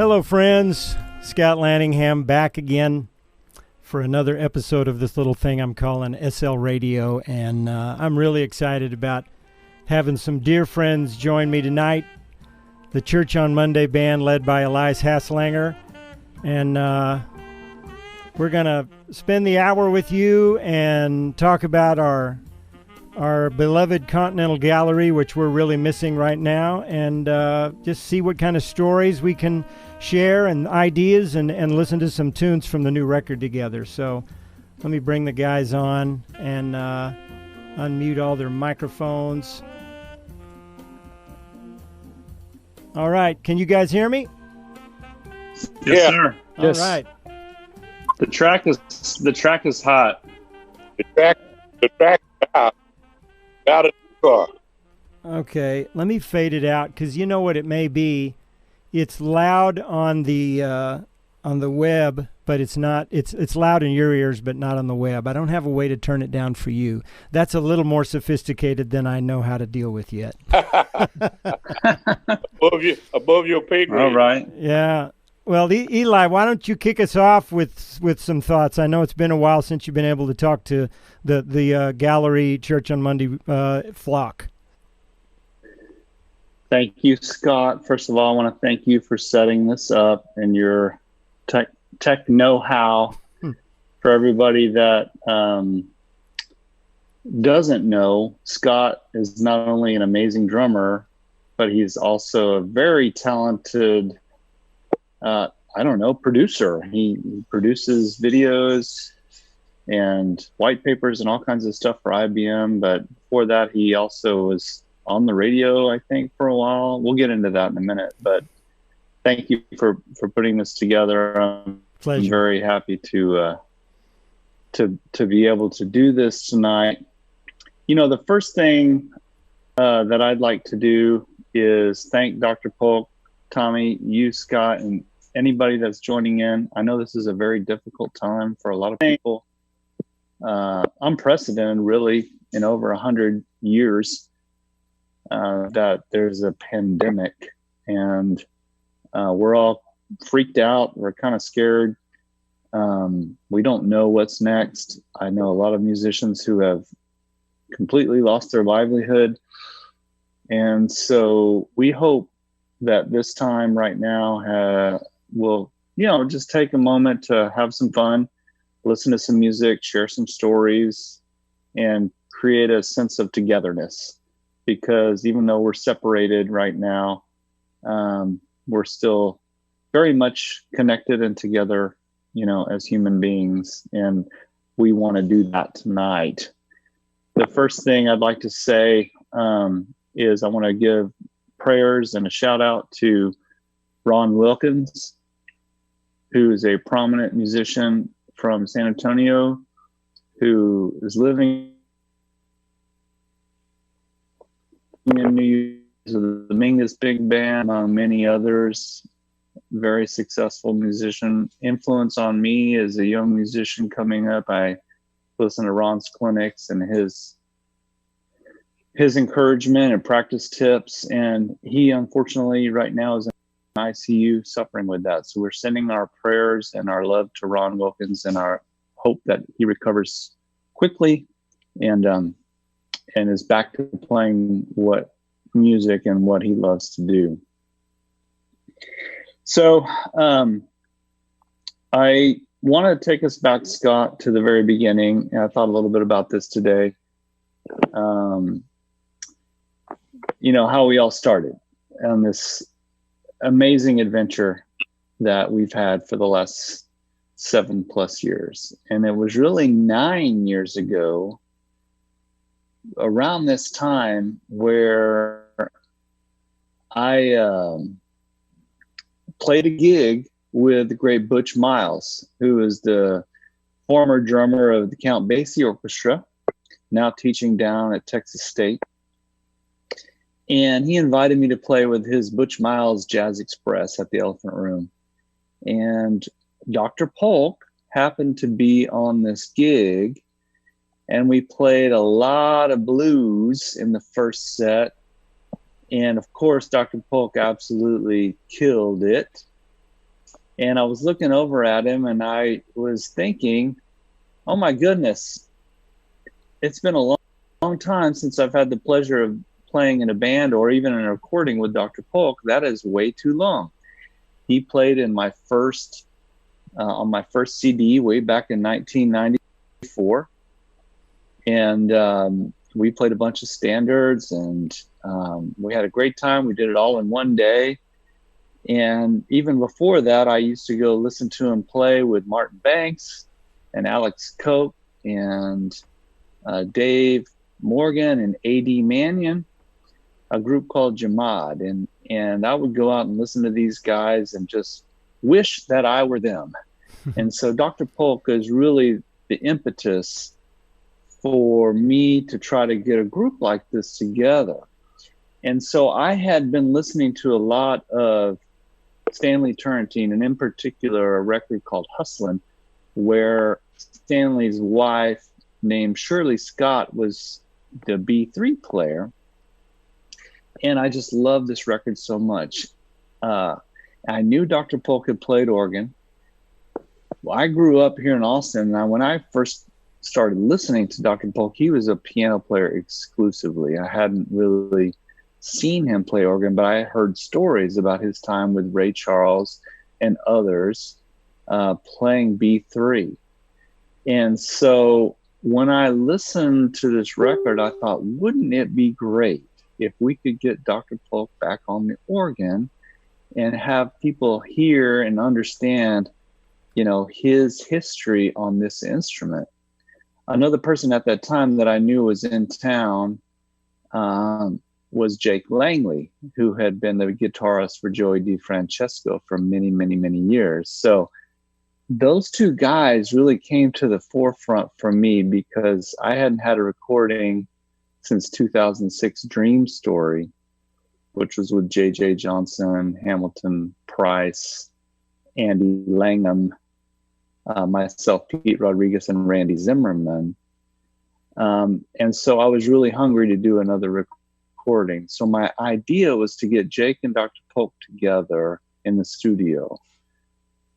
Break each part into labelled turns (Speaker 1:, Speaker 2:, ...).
Speaker 1: Hello, friends. Scott Laningham back again for another episode of this little thing I'm calling SLRadio, and I'm really excited about having some dear friends join me tonight. The Church on Monday band led by Elias Haslanger, and we're going to spend the hour with you and talk about our beloved Continental Gallery, which we're really missing right now, and just see what kind of stories we can share and ideas and listen to some tunes from the new record together. So let me bring the guys on and unmute all their microphones. All right, can you guys hear me?
Speaker 2: Yes, sir.
Speaker 1: All
Speaker 2: yes.
Speaker 1: right.
Speaker 2: The track is hot.
Speaker 3: The track is hot. Got it.
Speaker 1: Okay, let me fade it out because you know what it may be. It's loud on the web, but it's not. It's loud in your ears, but not on the web. I don't have a way to turn it down for you. That's a little more sophisticated than I know how to deal with yet.
Speaker 3: above your pay grade.
Speaker 2: All right.
Speaker 1: Yeah. Well, Eli, why don't you kick us off with some thoughts? I know it's been a while since you've been able to talk to the gallery Church on Monday flock.
Speaker 2: Thank you, Scott. First of all, I want to thank you for setting this up and your tech know-how. For everybody that doesn't know, Scott is not only an amazing drummer, but he's also a very talented producer. He produces videos and white papers and all kinds of stuff for IBM. But before that, he also was on the radio, I think, for a while. We'll get into that in a minute. But thank you for putting this together.
Speaker 1: Pleasure.
Speaker 2: I'm very happy to be able to do this tonight. You know, the first thing that I'd like to do is thank Dr. Polk, Tommy, you, Scott, and anybody that's joining in. I know this is a very difficult time for a lot of people. Unprecedented, really, in over 100 years that there's a pandemic, and we're all freaked out. We're kind of scared. We don't know what's next. I know a lot of musicians who have completely lost their livelihood. And so we hope that this time right now we'll, just take a moment to have some fun, listen to some music, share some stories, and create a sense of togetherness. Because even though we're separated right now, we're still very much connected and together, as human beings. And we want to do that tonight. The first thing I'd like to say is I want to give prayers and a shout out to Ron Wilkins, who is a prominent musician from San Antonio, who is living in New York, the Mingus Big Band, among many others. Very successful musician. Influence on me as a young musician coming up. I listen to Ron's clinics and his encouragement and practice tips. And he, unfortunately, right now is in ICU suffering with that. So we're sending our prayers and our love to Ron Wilkins and our hope that he recovers quickly and is back to playing music and what he loves to do. So I want to take us back, Scott, to the very beginning. And I thought a little bit about this today. How we all started on this amazing adventure that we've had for the last 7+ years. And it was really 9 years ago, around this time, where I played a gig with the great Butch Miles, who is the former drummer of the Count Basie Orchestra, now teaching down at Texas State. And he invited me to play with his Butch Miles Jazz Express at the Elephant Room. And Dr. Polk happened to be on this gig, and we played a lot of blues in the first set. And of course, Dr. Polk absolutely killed it. And I was looking over at him and I was thinking, oh my goodness, it's been a long time since I've had the pleasure of playing in a band or even in a recording with Dr. Polk. That is way too long. He played in my first, on my first CD way back in 1994. And we played a bunch of standards, and we had a great time. We did it all in one day. And even before that, I used to go listen to him play with Martin Banks and Alex Cope and Dave Morgan and A.D. Mannion, a group called Jamad. And I would go out and listen to these guys and just wish that I were them. And so Dr. Polk is really the impetus for me to try to get a group like this together. And so I had been listening to a lot of Stanley Turrentine, and in particular a record called Hustlin', where Stanley's wife named Shirley Scott was the B3 player. And I just loved this record so much. I knew Dr. Polk had played organ. Well, I grew up here in Austin, and when I first started listening to Dr. Polk, he was a piano player exclusively. I hadn't really seen him play organ, but I heard stories about his time with Ray Charles and others playing B3. And so when I listened to this record, I thought, wouldn't it be great if we could get Dr. Polk back on the organ and have people hear and understand, you know, his history on this instrument. Another person at that time that I knew was in town was Jake Langley, who had been the guitarist for Joey DeFrancesco for many, many, many years. So those two guys really came to the forefront for me because I hadn't had a recording since 2006 Dream Story, which was with J.J. Johnson, Hamilton Price, Andy Langham, myself, Pete Rodriguez, and Randy Zimmerman. And so I was really hungry to do another recording. So my idea was to get Jake and Dr. Polk together in the studio.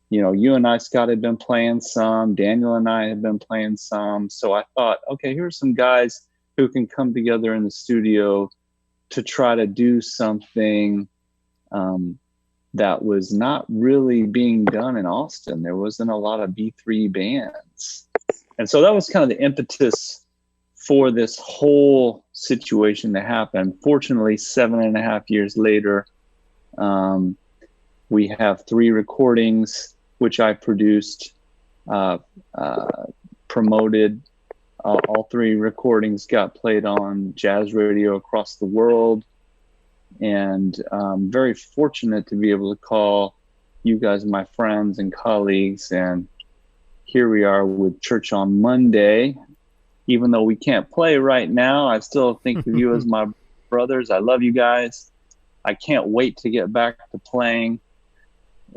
Speaker 2: You know, you and I, Scott, had been playing some. Daniel and I had been playing some. So I thought, okay, here's some guys who can come together in the studio to try to do something that was not really being done in Austin. There wasn't a lot of B3 bands. And so that was kind of the impetus for this whole situation to happen. Fortunately, 7.5 years later, we have 3 recordings, which I produced, promoted. All 3 recordings got played on jazz radio across the world. And I'm very fortunate to be able to call you guys my friends and colleagues. And here we are with Church on Monday. Even though we can't play right now, I still think of you as my brothers. I love you guys. I can't wait to get back to playing.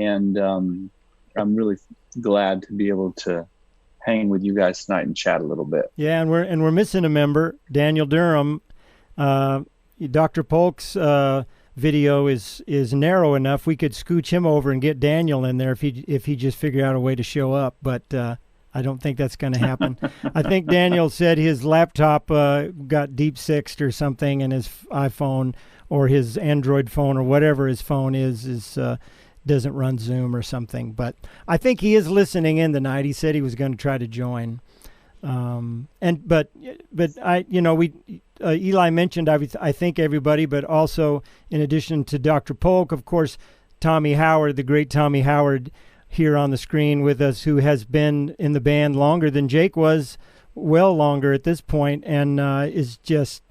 Speaker 2: And I'm really glad to be able to hang with you guys tonight and chat a little bit.
Speaker 1: Yeah, and we're missing a member, Daniel Durham. Dr. Polk's video is narrow enough. We could scooch him over and get Daniel in there if he just figured out a way to show up. But I don't think that's going to happen. I think Daniel said his laptop got deep sixed or something, and his iPhone or his Android phone or whatever his phone is doesn't run Zoom or something. But I think he is listening in tonight. He said he was going to try to join. But I, you know, Eli mentioned, I think everybody, but also in addition to Dr. Polk, of course, Tommy Howard, the great Tommy Howard here on the screen with us, who has been in the band longer than Jake was, well longer at this point, and is just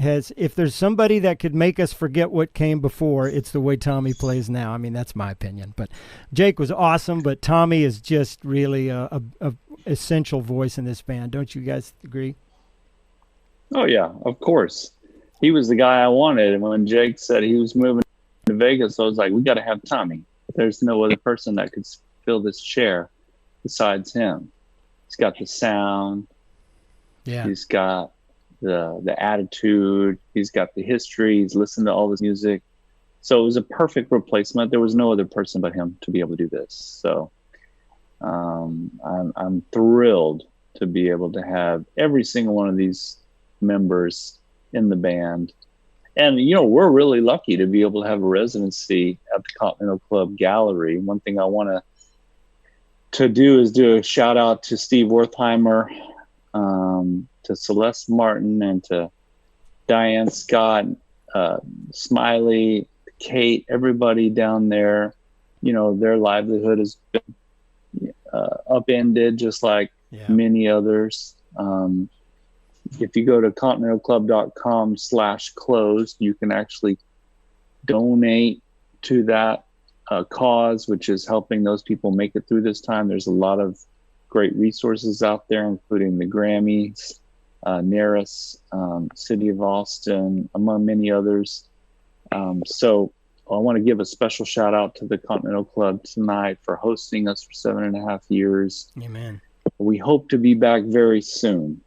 Speaker 1: if there's somebody that could make us forget what came before, it's the way Tommy plays now. I mean, that's my opinion. But Jake was awesome, but Tommy is just really a essential voice in this band. Don't you guys agree?
Speaker 2: Oh, yeah, of course. He was the guy I wanted. And when Jake said he was moving to Vegas, I was like, we got to have Tommy. There's no other person that could fill this chair besides him. He's got the sound.
Speaker 1: Yeah.
Speaker 2: He's got the attitude. He's got the history. He's listened to all this music. So it was a perfect replacement. There was no other person but him to be able to do this. So I'm thrilled to be able to have every single one of these members in the band. And, we're really lucky to be able to have a residency at the Continental Club Gallery. One thing I want to do is do a shout out to Steve Wertheimer, to Celeste Martin, and to Diane Scott, Smiley, Kate, everybody down there. Their livelihood has been upended, just like many others. If you go to continentalclub.com/closed, you can actually donate to that cause, which is helping those people make it through this time. There's a lot of great resources out there, including the Grammys, NARAS, City of Austin, among many others. So I want to give a special shout out to the Continental Club tonight for hosting us for 7.5 years.
Speaker 1: Amen.
Speaker 2: We hope to be back very soon.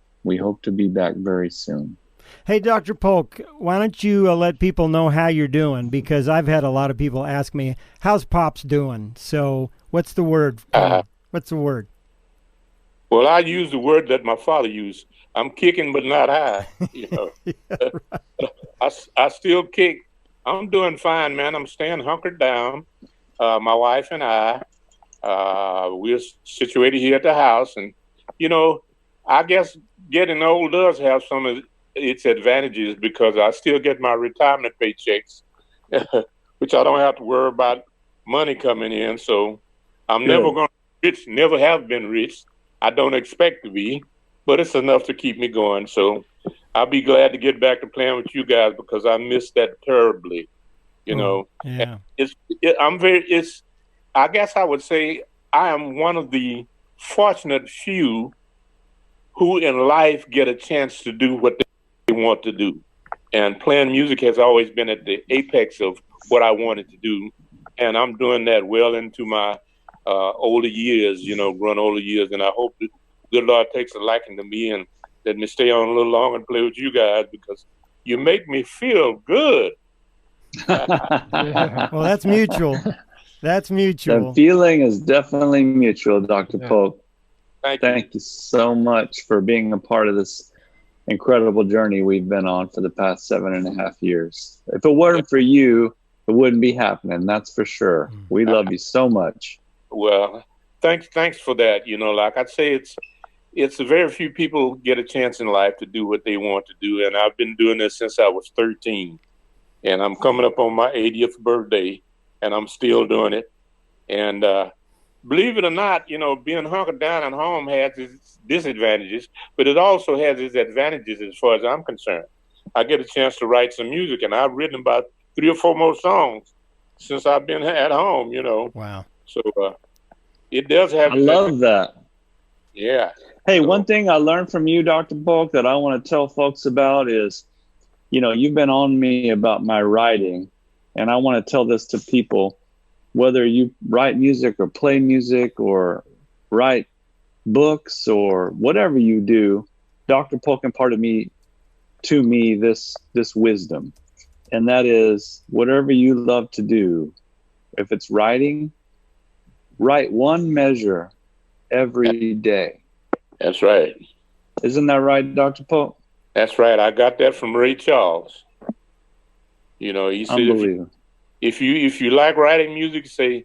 Speaker 1: Hey, Dr. Polk, why don't you let people know how you're doing? Because I've had a lot of people ask me, how's Pops doing? So what's the word? What's the word?
Speaker 3: Well, I use the word that my father used. I'm kicking, but not high. I still kick. I'm doing fine, man. I'm staying hunkered down. My wife and I, we're situated here at the house. And, I guess getting old does have some of its advantages because I still get my retirement paychecks, which I don't have to worry about money coming in. So I'm never going to be rich, never have been rich. I don't expect to be, but it's enough to keep me going. So I'll be glad to get back to playing with you guys because I miss that terribly,
Speaker 1: Yeah.
Speaker 3: I guess I would say I am one of the fortunate few who in life get a chance to do what they want to do. And playing music has always been at the apex of what I wanted to do. And I'm doing that well into my older years, grown older years. And I hope the good Lord takes a liking to me and let me stay on a little longer and play with you guys because you make me feel good.
Speaker 1: Well, that's mutual.
Speaker 2: The feeling is definitely mutual, Dr. Polk. Thank you so much for being a part of this incredible journey we've been on for the past 7.5 years. If it weren't for you, it wouldn't be happening. That's for sure. We love you so much.
Speaker 3: Well, thanks for that. Like I say, it's very few people get a chance in life to do what they want to do. And I've been doing this since I was 13 and I'm coming up on my 80th birthday and I'm still doing it. And, believe it or not, being hunkered down at home has its disadvantages, but it also has its advantages as far as I'm concerned. I get a chance to write some music, and I've written about 3 or 4 more songs since I've been at home,
Speaker 1: Wow.
Speaker 3: So it does have...
Speaker 2: I love that.
Speaker 3: Yeah.
Speaker 2: Hey, one thing I learned from you, Dr. Polk, that I want to tell folks about is, you've been on me about my writing, and I want to tell this to people. Whether you write music or play music or write books or whatever you do, Dr. Polk imparted to me this wisdom. And that is, whatever you love to do, if it's writing, write one measure every day.
Speaker 3: That's right.
Speaker 2: Isn't that right, Dr. Polk?
Speaker 3: That's right. I got that from Ray Charles. He said,
Speaker 2: unbelievable.
Speaker 3: If you like writing music, say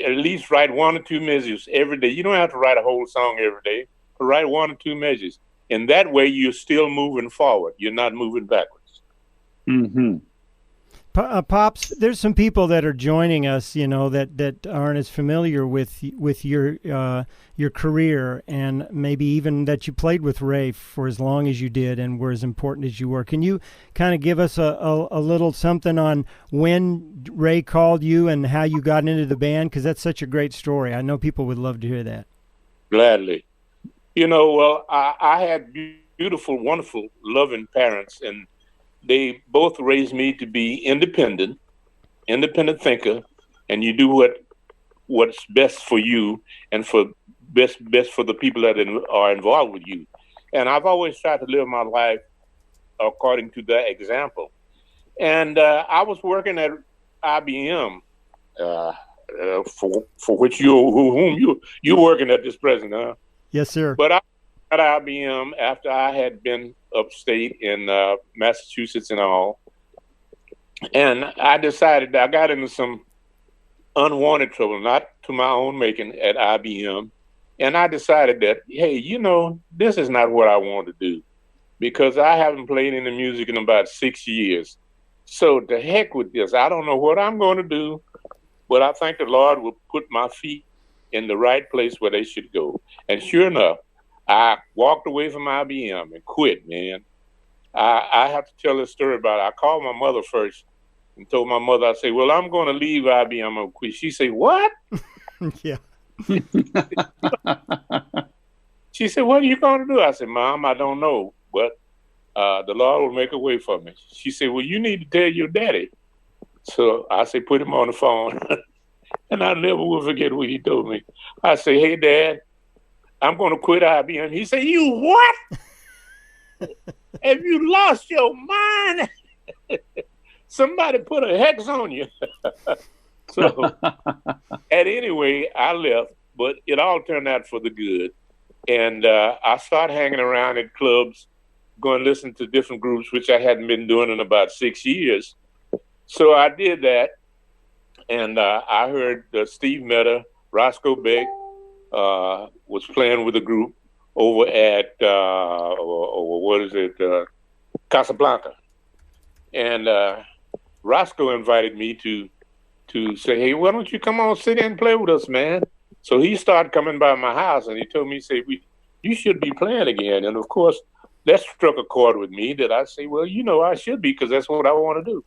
Speaker 3: at least write 1 or 2 measures every day. You don't have to write a whole song every day, but write 1 or 2 measures. And that way you're still moving forward. You're not moving backwards.
Speaker 2: Mm-hmm.
Speaker 1: Pops, there's some people that are joining us, that aren't as familiar with your career, and maybe even that you played with Ray for as long as you did and were as important as you were. Can you kind of give us a little something on when Ray called you and how you got into the band? Because that's such a great story. I know people would love to hear that.
Speaker 3: Gladly. Well, I had beautiful, wonderful, loving parents, and they both raised me to be independent thinker, and you do what's best for you and for best for the people that are involved with you. And I've always tried to live my life according to that example. And I was working at IBM, for which you're working at this present, huh?
Speaker 1: Yes, sir.
Speaker 3: But I got IBM after I had been upstate in Massachusetts and all, and I decided I got into some unwanted trouble, not to my own making, at IBM, and I decided that, hey, this is not what I want to do, because I haven't played any music in about 6 years. So to heck with this. I don't know what I'm going to do, but I think the Lord will put my feet in the right place where they should go. And sure enough, I walked away from IBM and quit, man. I have to tell this story about it. I called my mother first and told my mother, I say, well, I'm going to leave IBM. I'm going to quit. She said, what?
Speaker 1: Yeah.
Speaker 3: She said, what are you going to do? I said, Mom, I don't know, but the Lord will make a way for me. She said, well, you need to tell your daddy. So I said, put him on the phone. And I never will forget what he told me. I said, hey, Dad, I'm going to quit IBM. He said, you what? Have you lost your mind? Somebody put a hex on you. So at any rate, I left, but it all turned out for the good. And I started hanging around at clubs, going to listen to different groups, which I hadn't been doing in about 6 years. So I did that. And I heard Steve Meder, Roscoe Beck was playing with a group over at, Casablanca. And Roscoe invited me to say, hey, why don't you come on, sit in and play with us, man? So he started coming by my house, and he told me, say, you should be playing again. And of course, that struck a chord with me that I say, well, I should be, because that's what I want to do.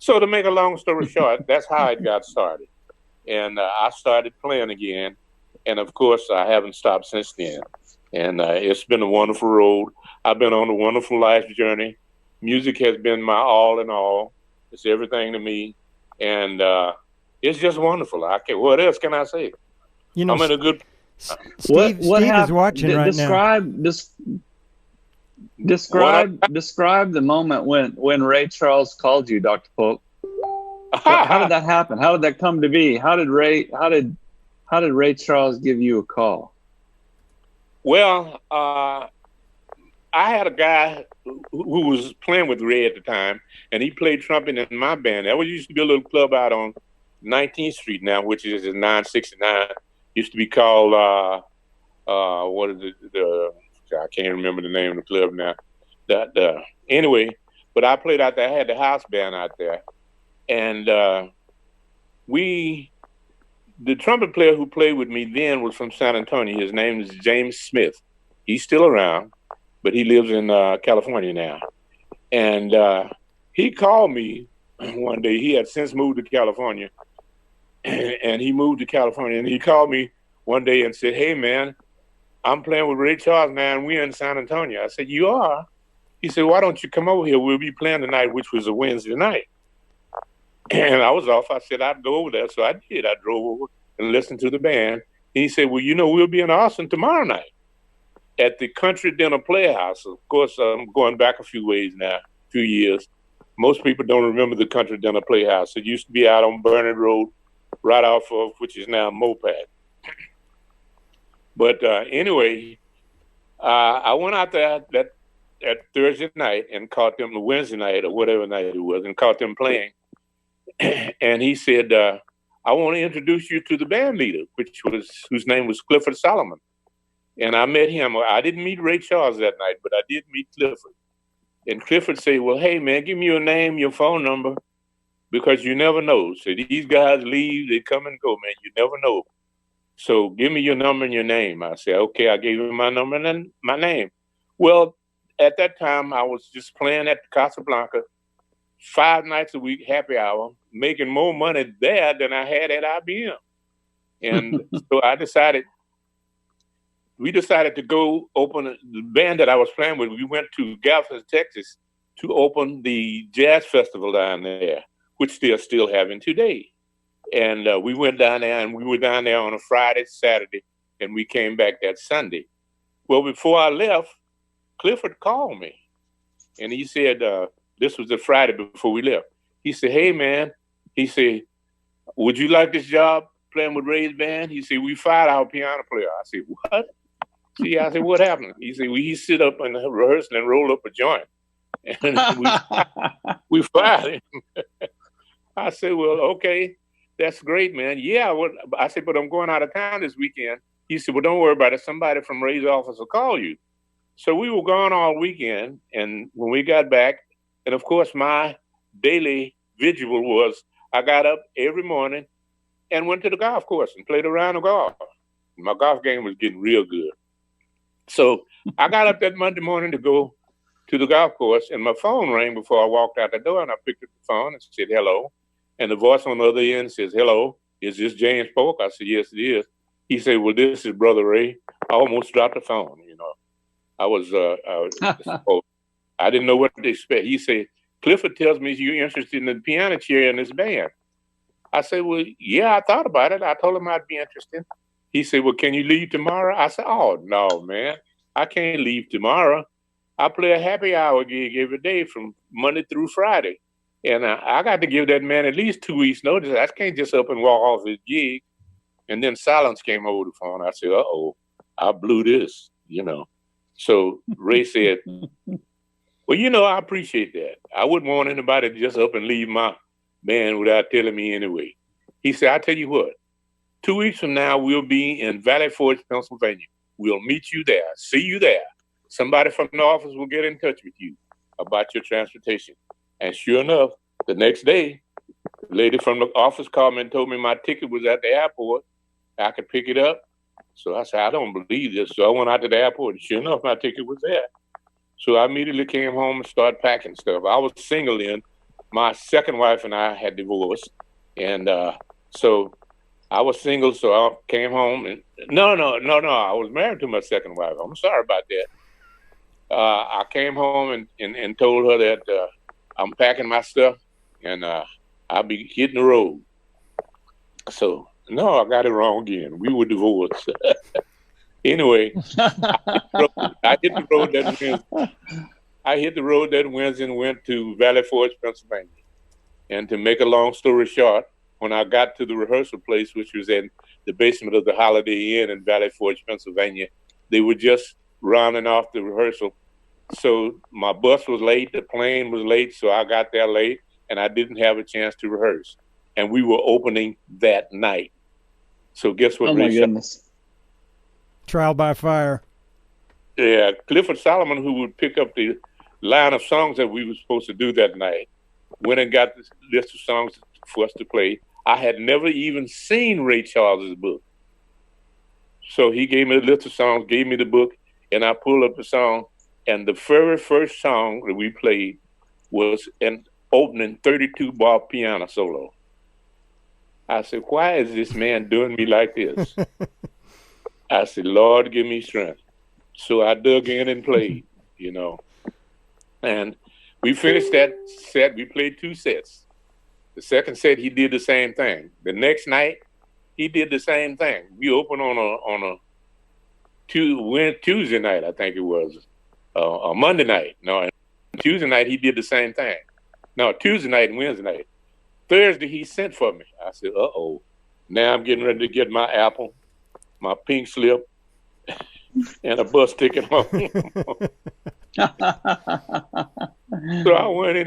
Speaker 3: So to make a long story short, that's how it got started. And I started playing again. And of course, I haven't stopped since then. And it's been a wonderful road. I've been on a wonderful life journey. Music has been my all in all. It's everything to me. And it's just wonderful. What else can I say? I'm in a good...
Speaker 1: Steve is watching right now.
Speaker 2: Describe the moment when Ray Charles called you, Dr. Polk. How did that happen? How did that come to be? How did Ray Charles give you a call?
Speaker 3: Well, I had a guy who was playing with Ray at the time, and he played trumpet in my band. There used to be a little club out on 19th Street now, which is 969. Used to be called what is it? I can't remember the name of the club now. Anyway, but I played out there. I had the house band out there, and the trumpet player who played with me then was from San Antonio. His name is James Smith. He's still around, but he lives in California now. And he called me one day. He had since moved to California, and he moved to California. And he called me one day and said, hey, man, I'm playing with Ray Charles now, and we're in San Antonio. I said, you are? He said, why don't you come over here? We'll be playing tonight, which was a Wednesday night. And I was off. I said, I'd go over there. So I did. I drove over and listened to the band. And he said, well, we'll be in Austin tomorrow night at the Country Dinner Playhouse. Of course, I'm going back a few years. Most people don't remember the Country Dinner Playhouse. It used to be out on Burnett Road, right off of, which is now Mopat. But anyway, I went out there that Thursday night and caught them, the Wednesday night or whatever night it was, and caught them playing. And he said, I want to introduce you to the band leader, whose name was Clifford Solomon. And I met him. I didn't meet Ray Charles that night, but I did meet Clifford. And Clifford said, well, hey, man, give me your name, your phone number, because you never know. So these guys leave, they come and go, man. You never know. So give me your number and your name. I said, okay, I gave him my number and then my name. Well, at that time, I was just playing at the Casablanca 5 nights a week, happy hour, making more money there than I had at IBM. And so we decided to go open the band that I was playing with. We went to Galveston, Texas to open the jazz festival down there, which they're still having today. And we went down there, and we were down there on a Friday, Saturday, and we came back that Sunday. Well, before I left, Clifford called me, and he said, this was the Friday before we left. He said, hey, man, He said, would you like this job playing with Ray's band? He said, we fired our piano player. I said, what? See, I said, what happened? He said, well, he sit up in the rehearsal and roll up a joint. And we fired him. I said, well, okay, that's great, man. Yeah, I said, but I'm going out of town this weekend. He said, well, don't worry about it. Somebody from Ray's office will call you. So we were gone all weekend. And when we got back, and of course, my daily vigil was I got up every morning and went to the golf course and played a round of golf. My golf game was getting real good. So I got up that Monday morning to go to the golf course, and my phone rang before I walked out the door, and I picked up the phone and said, hello. And the voice on the other end says, hello, is this James Polk? I said, yes, it is. He said, well, this is Brother Ray. I almost dropped the phone, you know. I didn't know what to expect. He said, Clifford tells me you're interested in the piano chair in this band. I said, well, yeah, I thought about it. I told him I'd be interested. He said, well, can you leave tomorrow? I said, oh, no, man. I can't leave tomorrow. I play a happy hour gig every day from Monday through Friday. And I got to give that man at least 2 weeks notice. I can't just up and walk off his gig. And then silence came over the phone. I said, uh-oh, I blew this, you know. So Ray said, well, you know, I appreciate that. I wouldn't want anybody to just up and leave my band without telling me anyway. He said, I'll tell you what, 2 weeks from now, we'll be in Valley Forge, Pennsylvania. We'll meet you there, see you there. Somebody from the office will get in touch with you about your transportation. And sure enough, the next day, the lady from the office called me and told me my ticket was at the airport. I could pick it up. So I said, I don't believe this. So I went out to the airport, and sure enough, my ticket was there. So I immediately came home and started packing stuff. I was single then. My second wife and I had divorced. And so I was single, so I came home. And no. I was married to my second wife. I'm sorry about that. I came home and told her that I'm packing my stuff and I'll be hitting the road. So, no, I got it wrong again. We were divorced. Anyway, I hit the road that Wednesday and went to Valley Forge, Pennsylvania. And to make a long story short, when I got to the rehearsal place, which was in the basement of the Holiday Inn in Valley Forge, Pennsylvania, they were just rounding off the rehearsal. So my bus was late, the plane was late, so I got there late, and I didn't have a chance to rehearse. And we were opening that night. So guess what?
Speaker 2: Oh, my goodness.
Speaker 1: Trial by fire.
Speaker 3: Yeah, Clifford Solomon, who would pick up the line of songs that we were supposed to do that night, went and got this list of songs for us to play. I had never even seen Ray Charles's book. So he gave me a list of songs, gave me the book, and I pulled up the song. And the very first song that we played was an opening 32-bar piano solo. I said, why is this man doing me like this? I said, Lord, give me strength. So I dug in and played, you know. And we finished that set. We played 2 sets. The second set, he did the same thing. The next night, he did the same thing. We opened on a Tuesday night, I think it was. A Monday night. No, Tuesday night, he did the same thing. No, Tuesday night and Wednesday night. Thursday, he sent for me. I said, uh-oh. Now I'm getting ready to get my Apple, my pink slip, and a bus ticket home. So I went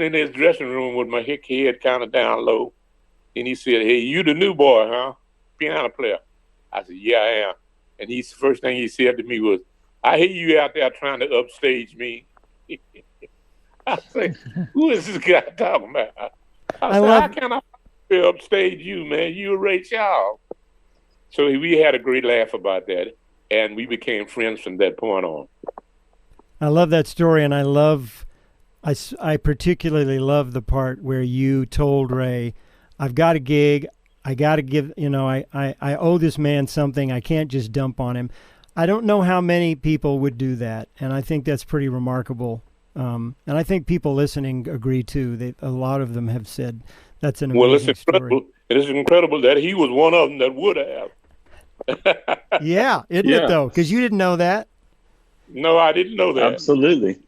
Speaker 3: in his dressing room with my head kind of down low. And he said, hey, you the new boy, huh? Piano player. I said, yeah, I am. And the first thing he said to me was, I hear you out there trying to upstage me. I said, who is this guy talking about? I said, how can I upstage you, man? You're Ray Charles. So we had a great laugh about that, and we became friends from that point on.
Speaker 1: I love that story, and I particularly love the part where you told Ray, I've got a gig, I got to give, I owe this man something, I can't just dump on him. I don't know how many people would do that, and I think that's pretty remarkable. And I think people listening agree too. A lot of them have said that's an amazing story.
Speaker 3: It is incredible that he was one of them that would have.
Speaker 1: Yeah, isn't it though? Because you didn't know that.
Speaker 3: No, I didn't know that.
Speaker 2: Absolutely.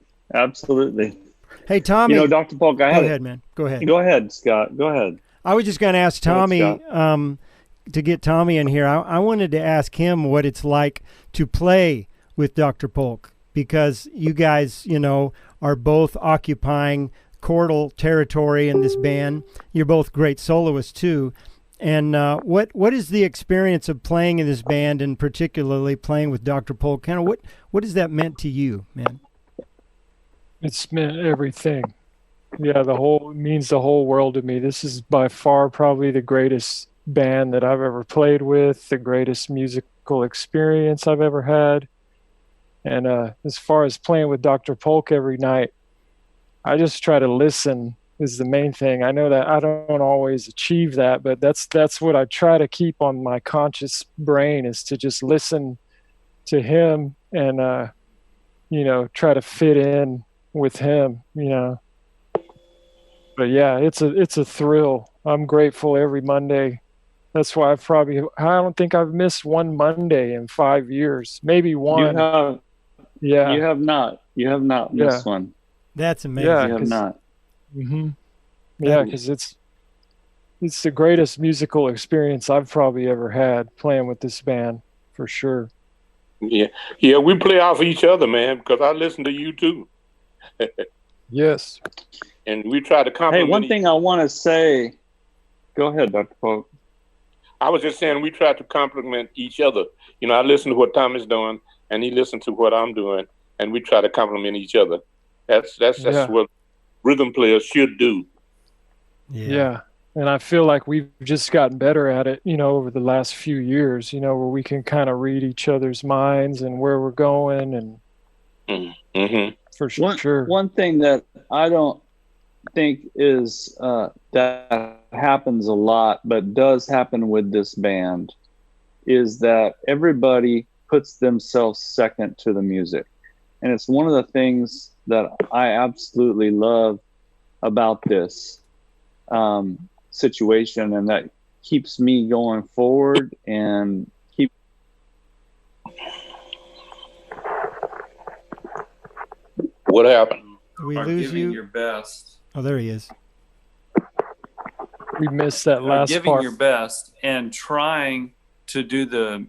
Speaker 1: Hey, Tommy.
Speaker 2: Dr. Polk,
Speaker 1: go ahead, man. Go ahead.
Speaker 2: Go ahead, Scott. Go ahead.
Speaker 1: I was just going to ask Tommy, to get Tommy in here. I wanted to ask him what it's like to play with Dr. Polk, because you guys, are both occupying chordal territory in this band. You're both great soloists too. And what is the experience of playing in this band, and particularly playing with Dr. Polk? Kind of what has that meant to you, man?
Speaker 4: It's meant everything. Yeah, it means the whole world to me. This is by far probably the greatest band that I've ever played with, the greatest musical experience I've ever had. And as far as playing with Dr. Polk every night, I just try to listen is the main thing. I know that I don't always achieve that, but that's what I try to keep on my conscious brain, is to just listen to him and try to fit in with him, But yeah, it's a thrill. I'm grateful every Monday. That's why I don't think I've missed one Monday in 5 years, maybe one.
Speaker 2: You have not missed one.
Speaker 1: That's amazing.
Speaker 4: Yeah,
Speaker 2: you have not.
Speaker 4: Mm-hmm. Yeah, because it's the greatest musical experience I've probably ever had playing with this band, for sure.
Speaker 3: Yeah, we play off each other, man, because I listen to you too.
Speaker 4: Yes.
Speaker 3: And we try to compliment.
Speaker 2: Hey, one thing I want to say. Go ahead, Dr. Polk.
Speaker 3: I was just saying we try to compliment each other. I listen to what Tommy's doing, and he listens to what I'm doing, and we try to compliment each other. That's what rhythm players should do.
Speaker 4: Yeah. And I feel like we've just gotten better at it, over the last few years, where we can kind of read each other's minds and where we're going, and
Speaker 3: mm-hmm.
Speaker 4: For sure.
Speaker 2: One thing that I don't think is that happens a lot, but does happen with this band, is that everybody puts themselves second to the music. And it's one of the things that I absolutely love about this situation, and that keeps me going forward and
Speaker 3: What happened?
Speaker 1: We lose you.
Speaker 5: Your best.
Speaker 1: Oh, there he is.
Speaker 4: We missed that last
Speaker 5: giving
Speaker 4: part.
Speaker 5: Your best and trying to do the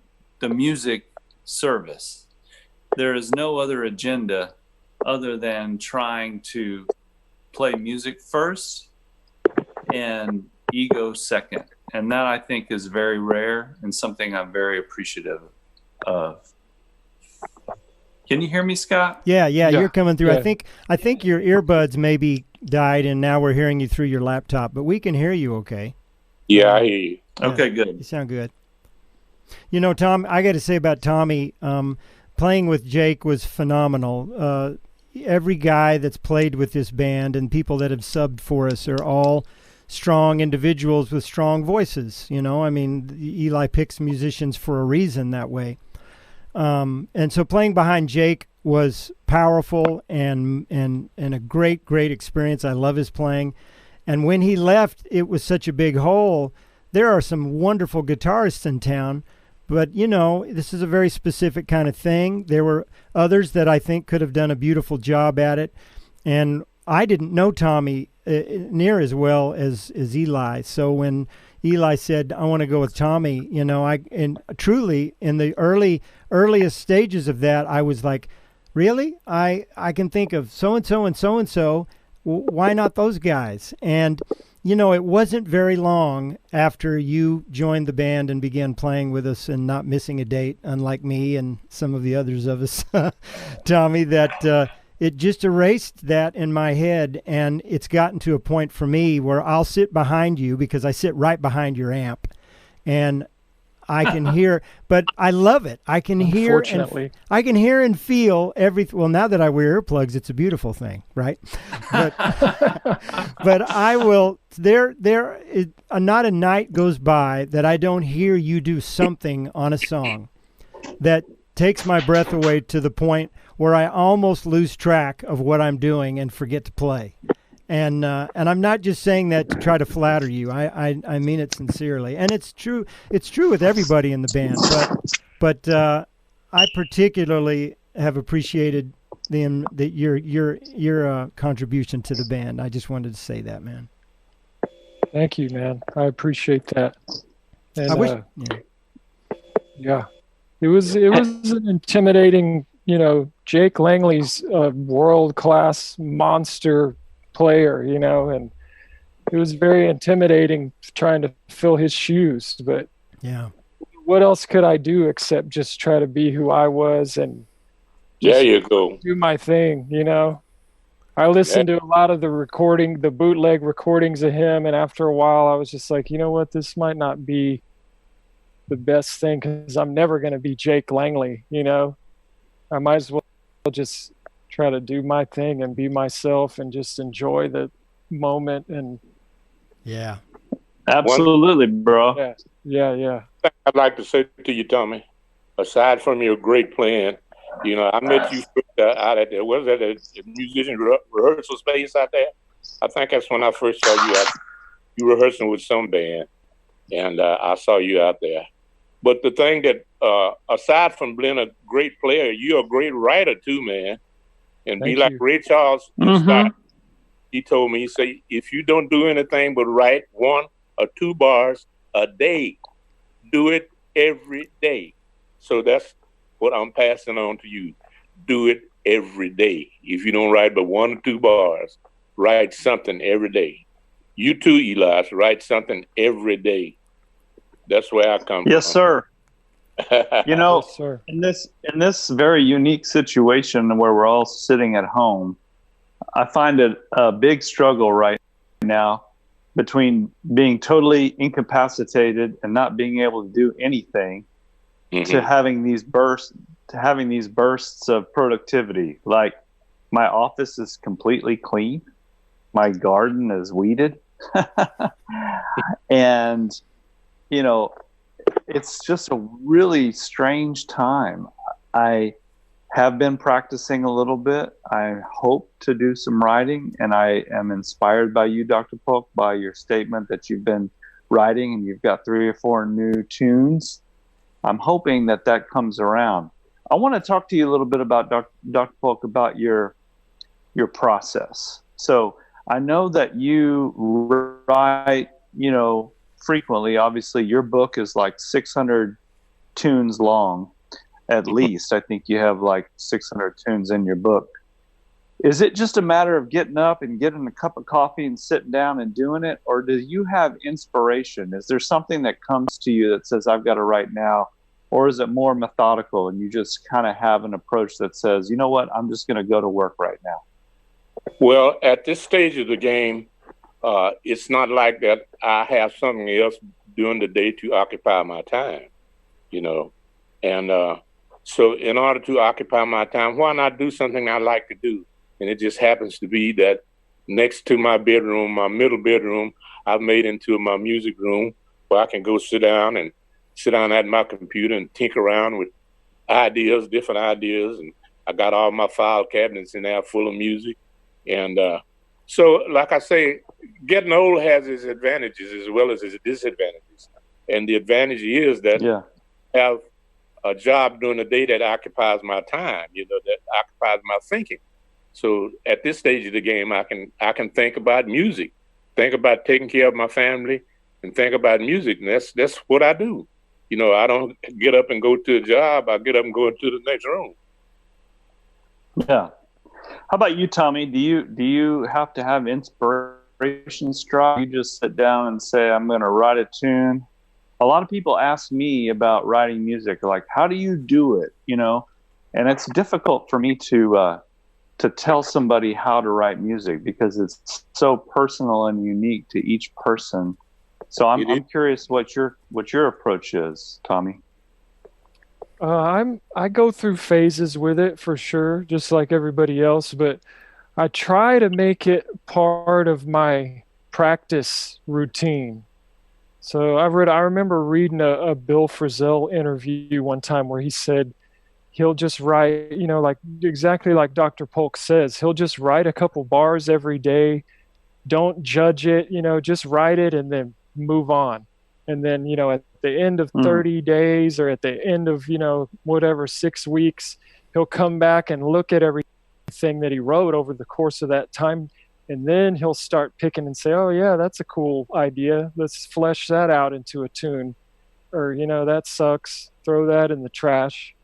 Speaker 5: music service. There is no other agenda other than trying to play music first and ego second. And that, I think, is very rare and something I'm very appreciative of. Can you hear me, Scott?
Speaker 1: Yeah, you're coming through.
Speaker 4: Yeah.
Speaker 1: I think your earbuds maybe died, and now we're hearing you through your laptop, but we can hear you okay.
Speaker 3: Yeah, I hear you.
Speaker 1: Yeah,
Speaker 5: okay, good.
Speaker 1: You sound good. Tom, I got to say about Tommy, playing with Jake was phenomenal. Every guy that's played with this band and people that have subbed for us are all strong individuals with strong voices. Eli picks musicians for a reason that way. And so playing behind Jake was powerful and a great experience. I love his playing. And when he left, it was such a big hole. There are some wonderful guitarists in town, but this is a very specific kind of thing. There were others that I think could have done a beautiful job at it. And I didn't know Tommy near as well as Eli. So when Eli said, I want to go with Tommy, and truly in the earliest stages of that, I was like, really? I can think of so-and-so and so-and-so. Why not those guys? And, it wasn't very long after you joined the band and began playing with us and not missing a date, unlike me and some of the others of us, Tommy, that it just erased that in my head. And it's gotten to a point for me where I'll sit behind you because I sit right behind your amp. And I can hear, but I love it. I can hear, and feel everything. Well, now that I wear earplugs, it's a beautiful thing, right? But, but I will. Not a night goes by that I don't hear you do something on a song that takes my breath away to the point where I almost lose track of what I'm doing and forget to play. And I'm not just saying that to try to flatter you. I mean it sincerely, and it's true. It's true with everybody in the band. But I particularly have appreciated your contribution to the band. I just wanted to say that, man.
Speaker 4: Thank you, man. I appreciate that. And
Speaker 1: I wish,
Speaker 4: yeah, it was an intimidating. Jake Langley's a world-class monster player, and it was very intimidating trying to fill his shoes. But
Speaker 1: yeah,
Speaker 4: what else could I do except just try to be who I was and
Speaker 3: there you go,
Speaker 4: do my thing, I listened to a lot of the bootleg recordings of him, and after a while I was just like, you know what, this might not be the best thing, because I'm never going to be Jake Langley, I might as well just try to do my thing and be myself and just enjoy the moment. And
Speaker 1: yeah,
Speaker 2: absolutely, bro.
Speaker 4: Yeah.
Speaker 3: I'd like to say to you, Tommy, aside from your great playing, I met you out at the musician rehearsal space out there. I think that's when I first saw you out. You rehearsing with some band, and I saw you out there. But the thing that, aside from being a great player, you're a great writer too, man. And
Speaker 4: Thank
Speaker 3: be like
Speaker 4: you.
Speaker 3: Ray Charles. He told me, he said, if you don't do anything but write 1 or 2 bars a day, do it every day. So that's what I'm passing on to you. Do it every day. If you don't write but 1 or 2 bars, write something every day. You too, Elias, write something every day. That's where I come
Speaker 2: Yes,
Speaker 3: from.
Speaker 2: sir.
Speaker 4: Yes, sir.
Speaker 2: in this very unique situation where we're all sitting at home, I find it a big struggle right now between being totally incapacitated and not being able to do anything to having these bursts of productivity. Like, my office is completely clean, my garden is weeded, and it's just a really strange time. I have been practicing a little bit. I hope to do some writing, and I am inspired by you, Dr. Polk, by your statement that you've been writing and you've got 3 or 4 new tunes. I'm hoping that comes around. I want to talk to you a little bit about, Dr. Polk, about your process. So I know that you write, frequently. Obviously, your book is like 600 tunes long, at least. I think you have like 600 tunes in your book. Is it just a matter of getting up and getting a cup of coffee and sitting down and doing it? Or do you have inspiration? Is there something that comes to you that says, I've got to write now? Or is it more methodical and you just kind of have an approach that says, you know what, I'm just going to go to work right now?
Speaker 3: Well, at this stage of the game, it's not like that I have something else during the day to occupy my time, And so in order to occupy my time, why not do something I like to do? And it just happens to be that next to my bedroom, my middle bedroom, I've made into my music room where I can go sit down at my computer and tinker around with ideas, different ideas. And I got all my file cabinets in there full of music. And so, like I say, getting old has its advantages as well as its disadvantages. And the advantage is that I have a job during the day that occupies my time, that occupies my thinking. So at this stage of the game, I can think about music, think about taking care of my family, and think about music. And that's what I do. I don't get up and go to a job. I get up and go into the next room.
Speaker 2: Yeah. How about you, Tommy? Do you have to have inspiration strike? You just sit down and say, I'm going to write a tune? A lot of people ask me about writing music, like, how do you do it? And it's difficult for me to tell somebody how to write music because it's so personal and unique to each person. So I'm curious what your approach is, Tommy.
Speaker 4: I go through phases with it for sure, just like everybody else, but I try to make it part of my practice routine. So I remember reading a Bill Frisell interview one time where he said he'll just write, like exactly like Dr. Polk says, he'll just write a couple bars every day. Don't judge it, just write it and then move on. And then, at the end of 30 days or at the end of, whatever, 6 weeks, he'll come back and look at everything everything that he wrote over the course of that time. And then he'll start picking and say, oh yeah, that's a cool idea. Let's flesh that out into a tune. Or, that sucks. Throw that in the trash.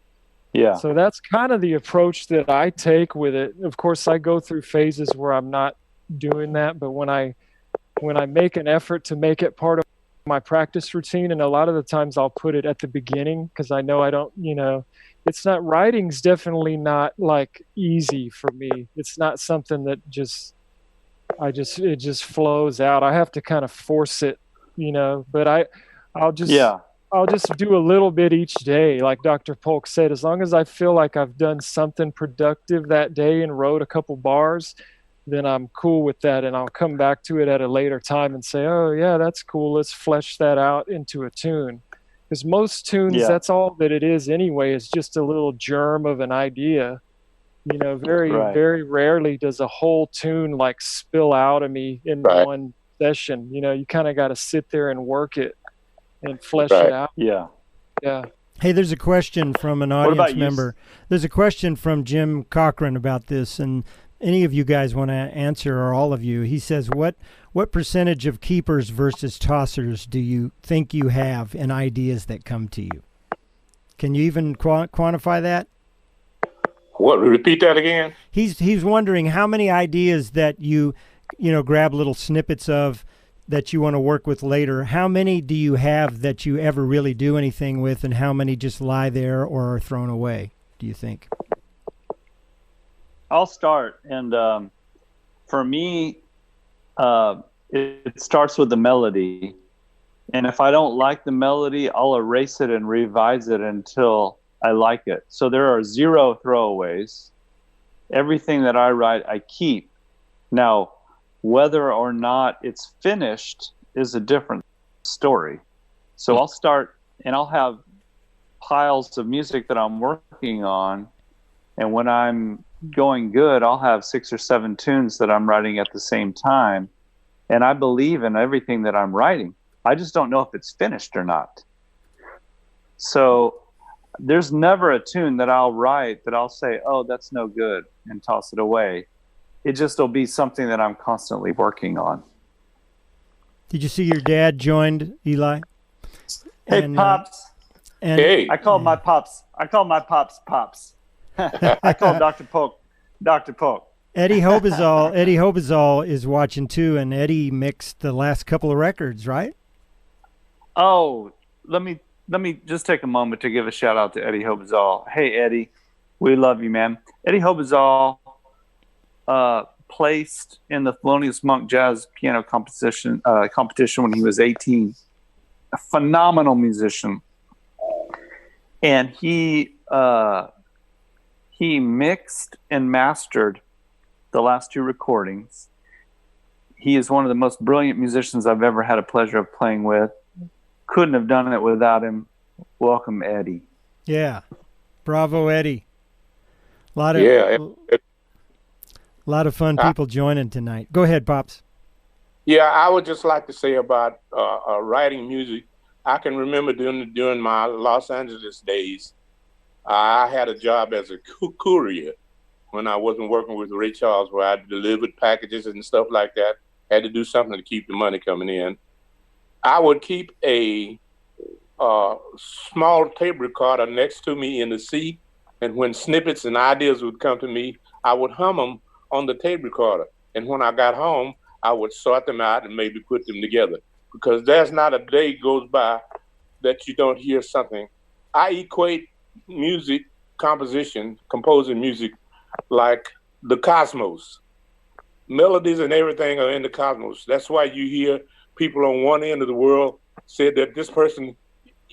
Speaker 2: Yeah.
Speaker 4: So that's kind of the approach that I take with it. Of course, I go through phases where I'm not doing that, but when I make an effort to make it part of my practice routine, and a lot of the times I'll put it at the beginning because I know I don't, it's not, writing's definitely not like easy for me. It's not something that it just flows out. I have to kind of force it, but I'll just do a little bit each day. Like Dr. Polk said, as long as I feel like I've done something productive that day and wrote a couple bars, then I'm cool with that. And I'll come back to it at a later time and say, oh yeah, that's cool. Let's flesh that out into a tune. Because most tunes, that's all that it is anyway, is just a little germ of an idea. Very rarely does a whole tune like spill out of me in one session. You kind of got to sit there and work it and flesh it out.
Speaker 2: Yeah.
Speaker 1: Hey, there's a question from an audience member. There's a question from Jim Cochran about this, and any of you guys want to answer, or all of you. He says, what percentage of keepers versus tossers do you think you have in ideas that come to you? Can you even quantify that?
Speaker 3: What? Repeat that again.
Speaker 1: He's wondering how many ideas that you grab little snippets of that you want to work with later. How many do you have that you ever really do anything with, and how many just lie there or are thrown away, do you think?
Speaker 2: I'll start. And for me, it starts with the melody. And if I don't like the melody, I'll erase it and revise it until I like it. So there are 0 throwaways. Everything that I write, I keep. Now, whether or not it's finished is a different story. So I'll start, and I'll have piles of music that I'm working on. And when I'm going good, I'll have 6 or 7 tunes that I'm writing at the same time. And I believe in everything that I'm writing. I just don't know if it's finished or not. So there's never a tune that I'll write that I'll say, oh, that's no good, and toss it away. It just will be something that I'm constantly working on.
Speaker 1: Did you see your dad joined, Eli?
Speaker 2: Hey, Pops.
Speaker 3: Hey.
Speaker 2: I call my Pops Pops. I call Dr. Polk Dr. Polk.
Speaker 1: Eddie Hobazal is watching too, and Eddie mixed the last couple of records, right?
Speaker 2: Oh, let me just take a moment to give a shout out to Eddie Hobazal. Hey, Eddie, we love you, man. Eddie Hobazal placed in the Thelonious Monk Jazz Piano competition when he was 18. A phenomenal musician, and he mixed and mastered the last 2 recordings. He is one of the most brilliant musicians I've ever had a pleasure of playing with. Couldn't have done it without him. Welcome, Eddie.
Speaker 1: Yeah. Bravo, Eddie. A lot of fun people joining tonight. Go ahead, Pops.
Speaker 3: Yeah, I would just like to say about writing music. I can remember during my Los Angeles days, I had a job as a courier when I wasn't working with Ray Charles, where I delivered packages and stuff like that. Had to do something to keep the money coming in. I would keep a small tape recorder next to me in the seat, and when snippets and ideas would come to me, I would hum them on the tape recorder. And when I got home, I would sort them out and maybe put them together. Because there's not a day goes by that you don't hear something. I equate music, composing music, like the cosmos. Melodies and everything are in the cosmos. That's why you hear people on one end of the world say that this person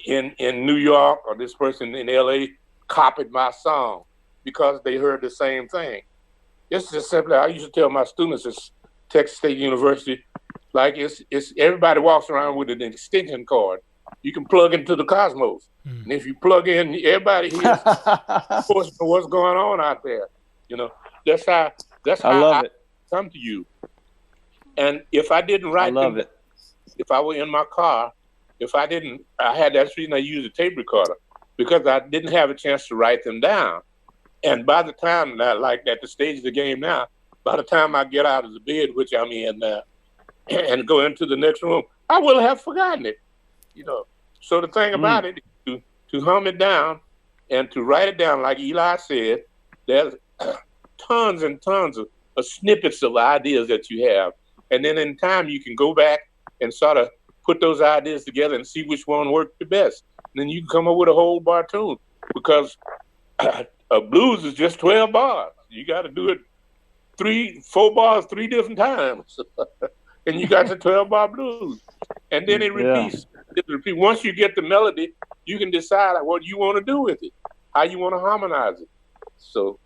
Speaker 3: in New York or this person in LA copied my song because they heard the same thing. It's just simply, I used to tell my students at Texas State University, like it's everybody walks around with an extension cord. You can plug into the cosmos. And if you plug in, everybody hears what's going on out there. You know, that's how I come to you. And if I didn't write them, if I were in my car, I had that reason I used a tape recorder, because I didn't have a chance to write them down. And by the time that, like at the stage of the game now, by the time I get out of the bed, which I'm in now, and go into the next room, I will have forgotten it. So the thing about it is to hum it down and to write it down, like Eli said, there's tons and tons of snippets of ideas that you have. And then in time, you can go back and sort of put those ideas together and see which one worked the best. And then you can come up with a whole bar tune, because a blues is just 12 bars. You got to do it 4 bars 3 different times. And you got the 12-bar blues. And then it repeats. Once you get the melody, you can decide what you want to do with it, how you want to harmonize it. So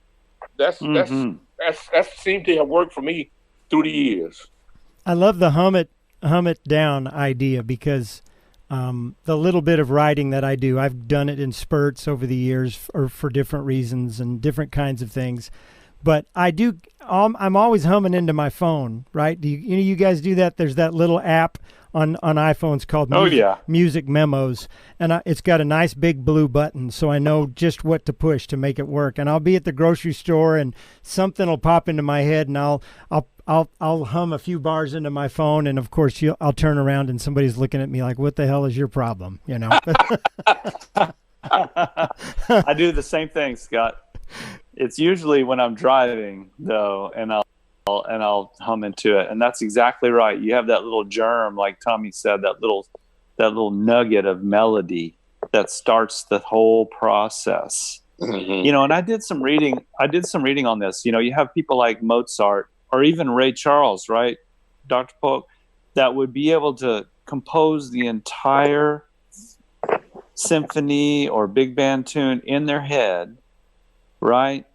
Speaker 3: that's seemed to have worked for me through the years.
Speaker 1: I love the hum it down idea, because the little bit of writing that I do, I've done it in spurts over the years for different reasons and different kinds of things. But I'm always humming into my phone, right? Do you guys do that? There's that little app on iPhones called Music Memos, and it's got a nice big blue button, so I know just what to push to make it work. And I'll be at the grocery store, and something will pop into my head, and I'll hum a few bars into my phone, and of course I'll turn around and somebody's looking at me like, "What the hell is your problem?"
Speaker 5: I do the same thing, Scott. It's usually when I'm driving though, and I'll hum into it, and that's exactly right. You have that little germ, like Tommy said, that little nugget of melody that starts the whole process. Mm-hmm. And I did some reading on this. You have people like Mozart or even Ray Charles, right, Dr. Polk, that would be able to compose the entire symphony or big band tune in their head, right?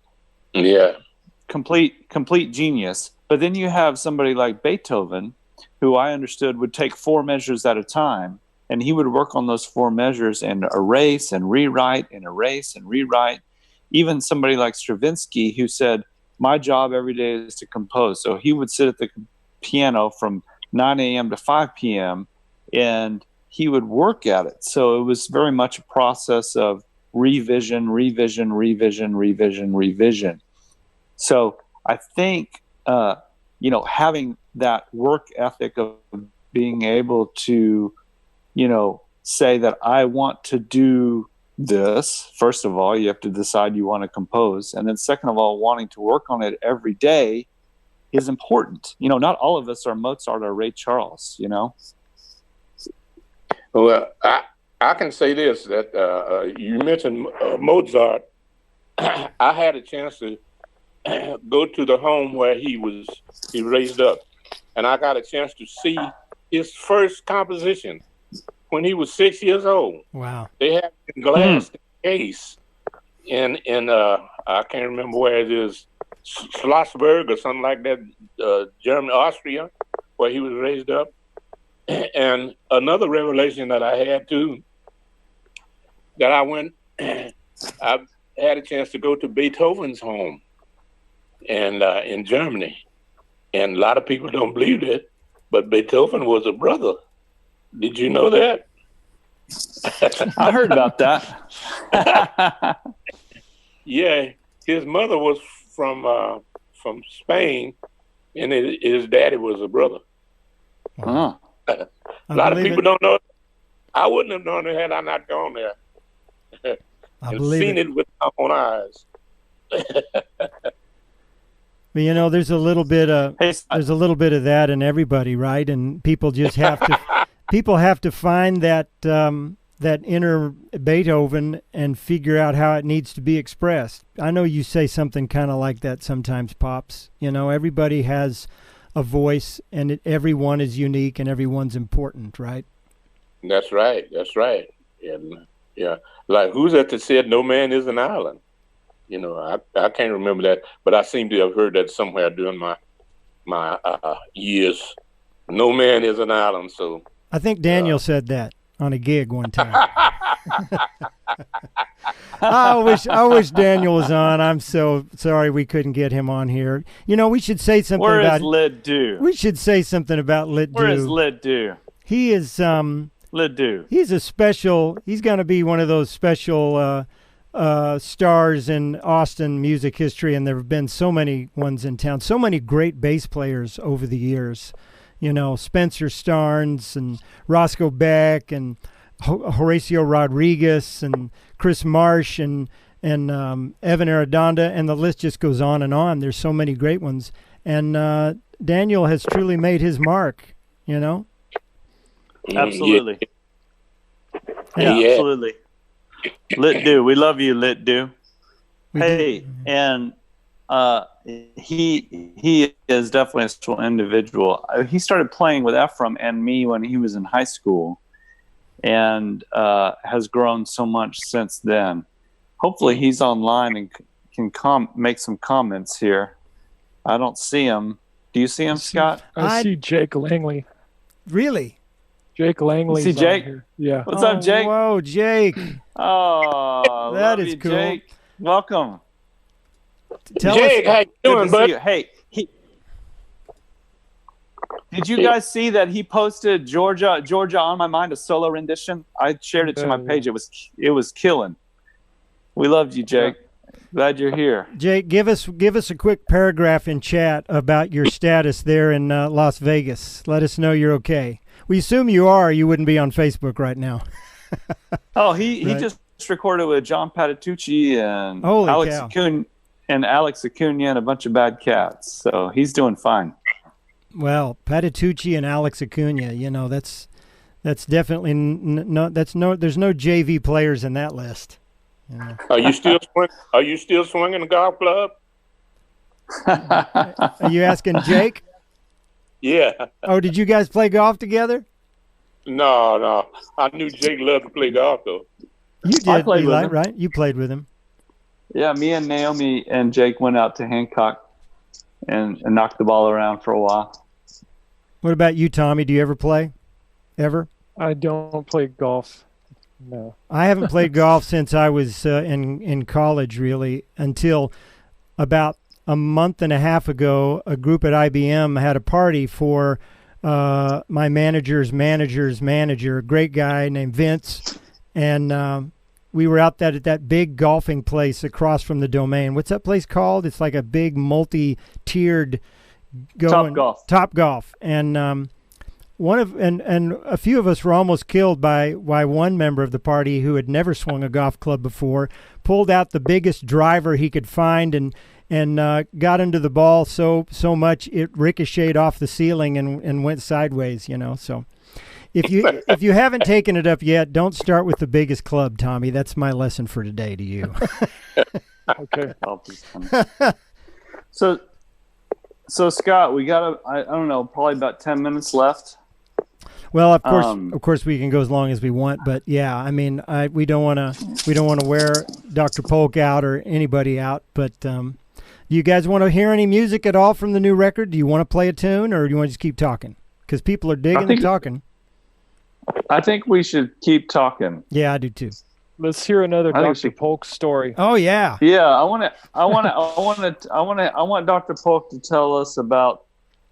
Speaker 3: Yeah.
Speaker 5: Complete genius. But then you have somebody like Beethoven, who I understood would take 4 measures at a time, and he would work on those 4 measures and erase and rewrite and erase and rewrite. Even somebody like Stravinsky, who said, my job every day is to compose. So he would sit at the piano from 9 a.m. to 5 p.m. and he would work at it. So it was very much a process of revision. So I think, having that work ethic of being able to, say that I want to do this, first of all, you have to decide you want to compose. And then second of all, wanting to work on it every day is important. Not all of us are Mozart or Ray Charles,
Speaker 3: Well, I can say this, that you mentioned Mozart. I had a chance to go to the home where he raised up, and I got a chance to see his first composition when he was 6 years old.
Speaker 1: Wow!
Speaker 3: They had a glass case in I can't remember where it is, Schlossberg or something like that, Germany, Austria, where he was raised up. And another revelation that I had too, that I had a chance to go to Beethoven's home, and in Germany, and a lot of people don't believe it, but Beethoven was a brother. Did you know that?
Speaker 5: I heard about that.
Speaker 3: Yeah, his mother was from Spain, and his daddy was a brother.
Speaker 5: Huh.
Speaker 3: A lot of people don't know. I wouldn't have known it had I not gone there and seen it with my own eyes.
Speaker 1: But there's a little bit of that in everybody, right? And people just have to find that inner Beethoven and figure out how it needs to be expressed. I know you say something kind of like that sometimes, Pops. Everybody has a voice, and everyone is unique, and everyone's important, right?
Speaker 3: That's right. And yeah, like who's that said no man is an island? I can't remember that, but I seem to have heard that somewhere during my years. No man is an island. So
Speaker 1: I think Daniel said that on a gig one time. I wish Daniel was on. I'm so sorry we couldn't get him on here. We should say something
Speaker 5: Where
Speaker 1: about
Speaker 5: is Lid Do?
Speaker 1: We should say something about Lid Do.
Speaker 5: Where is Lid Do?
Speaker 1: He is
Speaker 5: Lid Do.
Speaker 1: He's going to be one of those special stars in Austin music history, and there have been so many ones in town. So many great bass players over the years. You know, Spencer Starnes and Roscoe Beck and Horacio Rodriguez and Chris Marsh and Evan Arredondo, and the list just goes on and on. There's so many great ones. And Daniel has truly made his mark, you know?
Speaker 5: Absolutely.
Speaker 1: Yeah.
Speaker 5: Yeah, absolutely. Lit Do. We love you, Lit Do. Hey, and he is definitely a special individual. He started playing with Ephraim and me when he was in high school, and has grown so much since then. Hopefully he's online and can make some comments here. I don't see him. Do you see him, Scott?
Speaker 4: I see Jake Langley.
Speaker 1: Really?
Speaker 4: Jake Langley.
Speaker 5: See Jake?
Speaker 4: Here. Yeah.
Speaker 5: What's up, Jake?
Speaker 1: Whoa, Jake.
Speaker 5: Oh,
Speaker 1: that
Speaker 5: love
Speaker 1: is
Speaker 5: you,
Speaker 1: cool.
Speaker 5: Jake. Welcome.
Speaker 1: Tell
Speaker 3: Jake,
Speaker 1: us.
Speaker 3: how you doing, bud?
Speaker 5: Hey, did you guys see that he posted Georgia on My Mind, a solo rendition? I shared it to my page. It was killing. We loved you, Jake. Glad you're here.
Speaker 1: Jake, give us a quick paragraph in chat about your status there in Las Vegas. Let us know you're okay. We assume you are. You wouldn't be on Facebook right now.
Speaker 5: Oh, he just recorded with John Patitucci and Alex Acuna and a bunch of Bad Cats. So he's doing fine.
Speaker 1: Well, Patitucci and Alex Acuna, you know, that's definitely there's no JV players in that list. Yeah.
Speaker 3: Are you still swinging the golf club?
Speaker 1: Are you asking Jake?
Speaker 3: Yeah.
Speaker 1: Oh, did you guys play golf together?
Speaker 3: No. I knew Jake loved to play golf, though.
Speaker 1: You did,
Speaker 5: I played
Speaker 1: Eli,
Speaker 5: with him.
Speaker 1: right? You played with him.
Speaker 5: Yeah, me and Naomi and Jake went out to Hancock and knocked the ball around for a while.
Speaker 1: What about you, Tommy? Do you ever play? Ever?
Speaker 4: I don't play golf. No.
Speaker 1: I haven't played golf since I was in college, really, until about a month and a half ago. A group at IBM had a party for my manager's manager, a great guy named Vince, and we were out at that big golfing place across from the Domain. What's that place called? It's like a big multi-tiered Top Golf, and a few of us were almost killed by one member of the party who had never swung a golf club before, pulled out the biggest driver he could find and got into the ball so much it ricocheted off the ceiling and went sideways, you know. So if you haven't taken it up yet, don't start with the biggest club, Tommy. That's my lesson for today to you.
Speaker 5: Okay. So Scott, we got I don't know, probably about 10 minutes left.
Speaker 1: Well, of course, we can go as long as we want, but yeah, I mean, we don't want to wear Dr. Polk out or anybody out. But do you guys want to hear any music at all from the new record? Do you want to play a tune, or do you want to just keep talking? Because people are digging and talking.
Speaker 5: I think we should keep talking.
Speaker 1: Yeah, I do too.
Speaker 4: Let's hear another Dr. Polk story.
Speaker 1: Oh yeah.
Speaker 5: Yeah, I want Dr. Polk to tell us about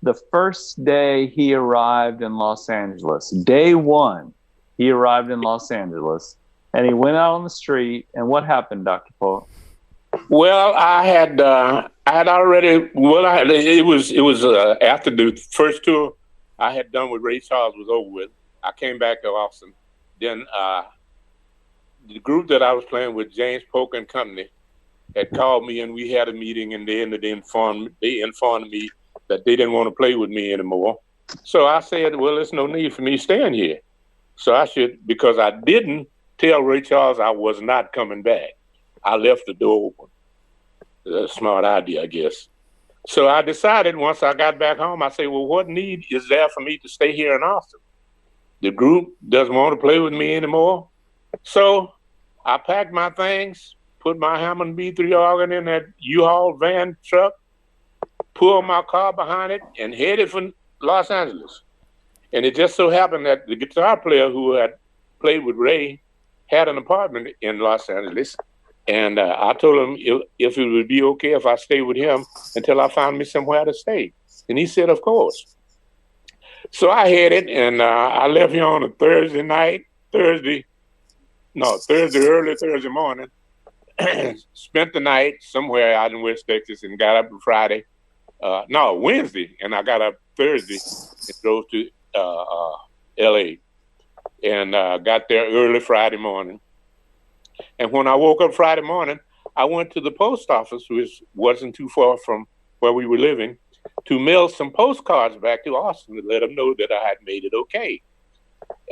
Speaker 5: the first day he arrived in Los Angeles. Day one, he arrived in Los Angeles, and he went out on the street. And what happened, Dr. Polk?
Speaker 3: Well, I had already. Well, it was after the first tour I had done with Ray Charles was over with. I came back to Austin. Then the group that I was playing with, James Polk and Company, had called me, and we had a meeting, and they informed me that they didn't want to play with me anymore. So I said, well, there's no need for me staying here. So I should, because I didn't tell Ray Charles I was not coming back. I left the door open. A smart idea, I guess. So I decided once I got back home, I said, well, what need is there for me to stay here in Austin? The group doesn't want to play with me anymore. So I packed my things, put my Hammond B3 organ in that U-Haul van truck, pulled my car behind it, and headed for Los Angeles. And it just so happened that the guitar player who had played with Ray had an apartment in Los Angeles. And I told him if it would be okay if I stayed with him until I found me somewhere to stay. And he said, of course. So I headed, and I left here on a Thursday, early Thursday morning. spent the night somewhere out in West Texas and got up on Wednesday, and I got up Thursday and drove to L.A. and got there early Friday morning. And when I woke up Friday morning, I went to the post office, which wasn't too far from where we were living, to mail some postcards back to Austin to let them know that I had made it okay.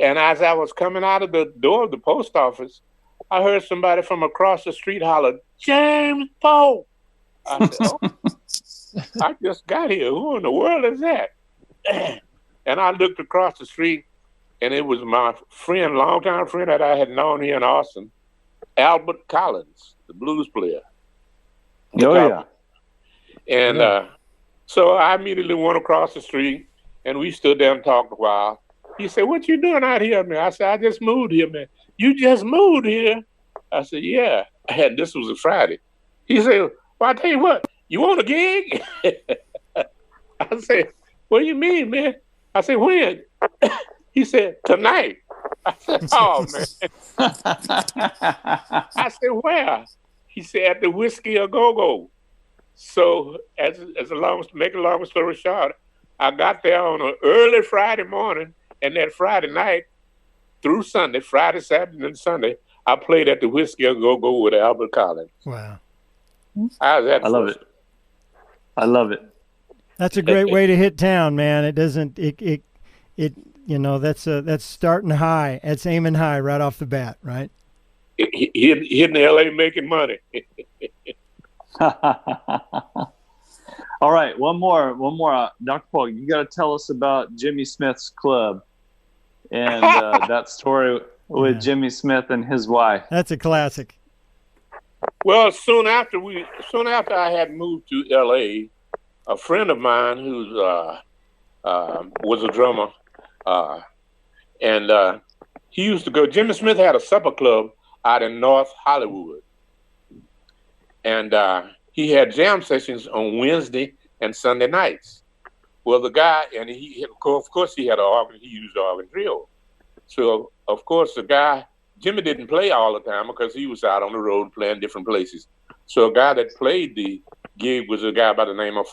Speaker 3: And as I was coming out of the door of the post office, I heard somebody from across the street holler, "James Polk." I said, "Oh, I just got here. Who in the world is that?" And I looked across the street, and it was my friend, longtime friend that I had known here in Austin, Albert Collins, the blues player.
Speaker 2: Oh, yeah.
Speaker 3: And so I immediately went across the street, and we stood there and talked a while. He said, "What you doing out here, man?" I said, "I just moved here, man." "You just moved here?" I said, "Yeah." And this was a Friday. He said, "Well, I tell you what, you want a gig?" I said, "What do you mean, man?" I said, "When?" He said, "Tonight." I said, "Oh, man." I said, "Where?" He said, "At the Whiskey A Go-Go." So make a long story short, I got there on an early Friday morning, and that Friday night through Sunday, Friday, Saturday, and Sunday, I played at the Whiskey A Go-Go with Albert Collins.
Speaker 1: Wow.
Speaker 3: How's that?
Speaker 2: I love it. I love it.
Speaker 1: That's a great way to hit town, man. It doesn't, that's starting high. That's aiming high right off the bat, right?
Speaker 3: Hitting LA making money.
Speaker 2: All right, one more. Dr. Polk, you got to tell us about Jimmy Smith's club and that story with Jimmy Smith and his wife.
Speaker 1: That's a classic.
Speaker 3: Well, soon after I had moved to LA, a friend of mine who was a drummer, and he used to go. Jimmy Smith had a supper club out in North Hollywood, and he had jam sessions on Wednesday and Sunday nights. Well, the guy, and of course, he had an organ. He used organ trio. So, of course, the guy, Jimmy didn't play all the time because he was out on the road playing different places. So a guy that played the gig was a guy by the name of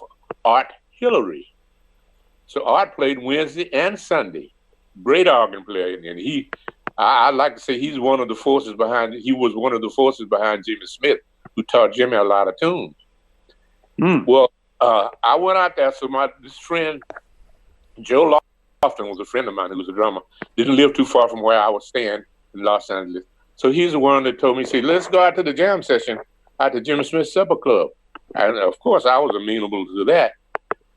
Speaker 3: Art Hillary. So Art played Wednesday and Sunday. Great organ player. And I like to say he was one of the forces behind Jimmy Smith, who taught Jimmy a lot of tunes. Well, I went out there. So this friend, Joe Lofton, was a friend of mine who was a drummer. Didn't live too far from where I was staying in Los Angeles. So he's the one that told me, "Say, let's go out to the jam session at the Jimmy Smith Supper Club." And of course, I was amenable to that.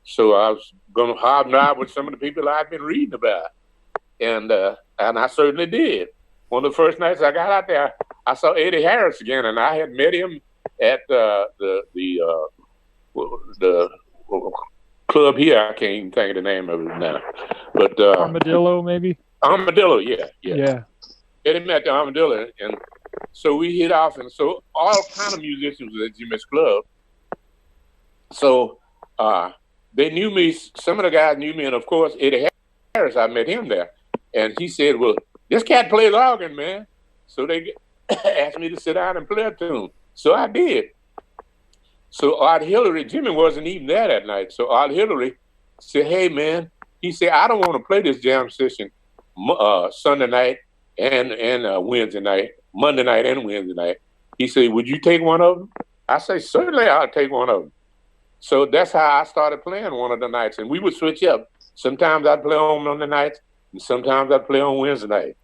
Speaker 3: So I was going to hobnob with some of the people I'd been reading about, and I certainly did. One of the first nights I got out there, I saw Eddie Harris again, and I had met him at the club here. I can't even think of the name of it now, but
Speaker 4: Armadillo, maybe.
Speaker 3: Armadillo, yeah. Eddie met the Armadillo, and so we hit off, and so all kind of musicians was at Jimmy's club. So they knew me. Some of the guys knew me, and of course Eddie Harris. I met him there, and he said, "Well, this cat plays organ, man." So they asked me to sit down and play a tune. So I did. So Art Hillary, Jimmy wasn't even there that night. So Art Hillary said, "Hey, man," he said, "I don't want to play this jam session Sunday night and Wednesday night, Monday night and Wednesday night." He said, "Would you take one of them?" I say, "Certainly, I'll take one of them." So that's how I started playing one of the nights, and we would switch up. Sometimes I'd play on Monday nights, and sometimes I'd play on Wednesday night.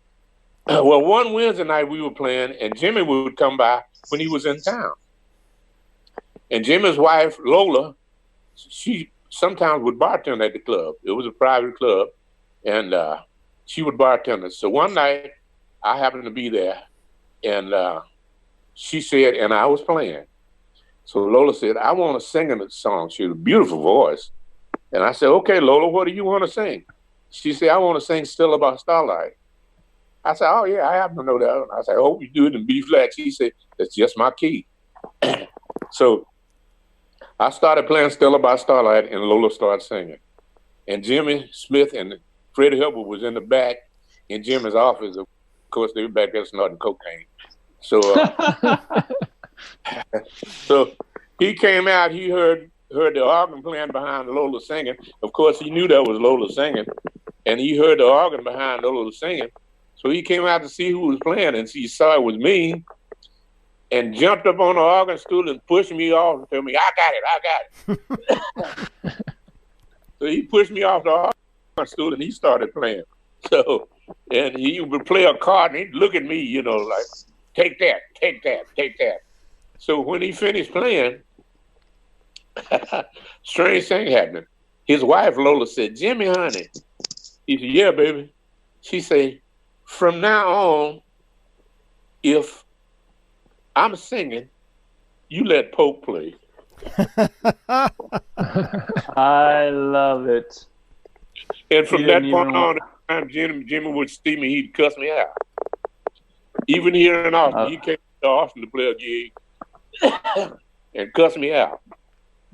Speaker 3: Well, one Wednesday night we were playing, and Jimmy would come by when he was in town. And Jimmy's wife, Lola, she sometimes would bartend at the club. It was a private club, and she would bartend. So one night, I happened to be there, and she said, and I was playing. So Lola said, "I want to sing a song." She had a beautiful voice. And I said, "Okay, Lola, what do you want to sing?" She said, "I want to sing Still About Starlight." I said, "Oh, yeah, I happen to know that." I said, "I hope you do it in B flat." She said, "That's just my key." So I started playing Still About Starlight, and Lola started singing. And Jimmy Smith and Freddie Hubbard was in the back in Jimmy's office. Of course, they were back there snorting cocaine. So he came out. He heard the organ playing behind Lola singing. Of course, he knew that was Lola singing, and he heard the organ behind Lola singing. So he came out to see who was playing, and he saw it was me, and jumped up on the organ stool and pushed me off and told me, I got it. So he pushed me off the organ stool, and he started playing. So, and he would play a card, and he'd look at me, you know, like, take that, take that, take that. So when he finished playing, strange thing happened. His wife, Lola, said, Jimmy, honey. He said, yeah, baby. She said, from now on, if I'm singing, you let Polk play.
Speaker 2: I love it.
Speaker 3: And from that point on, every time Jimmy would see me, he'd cuss me out. Even here in Austin, he came to Austin to play a gig and cuss me out.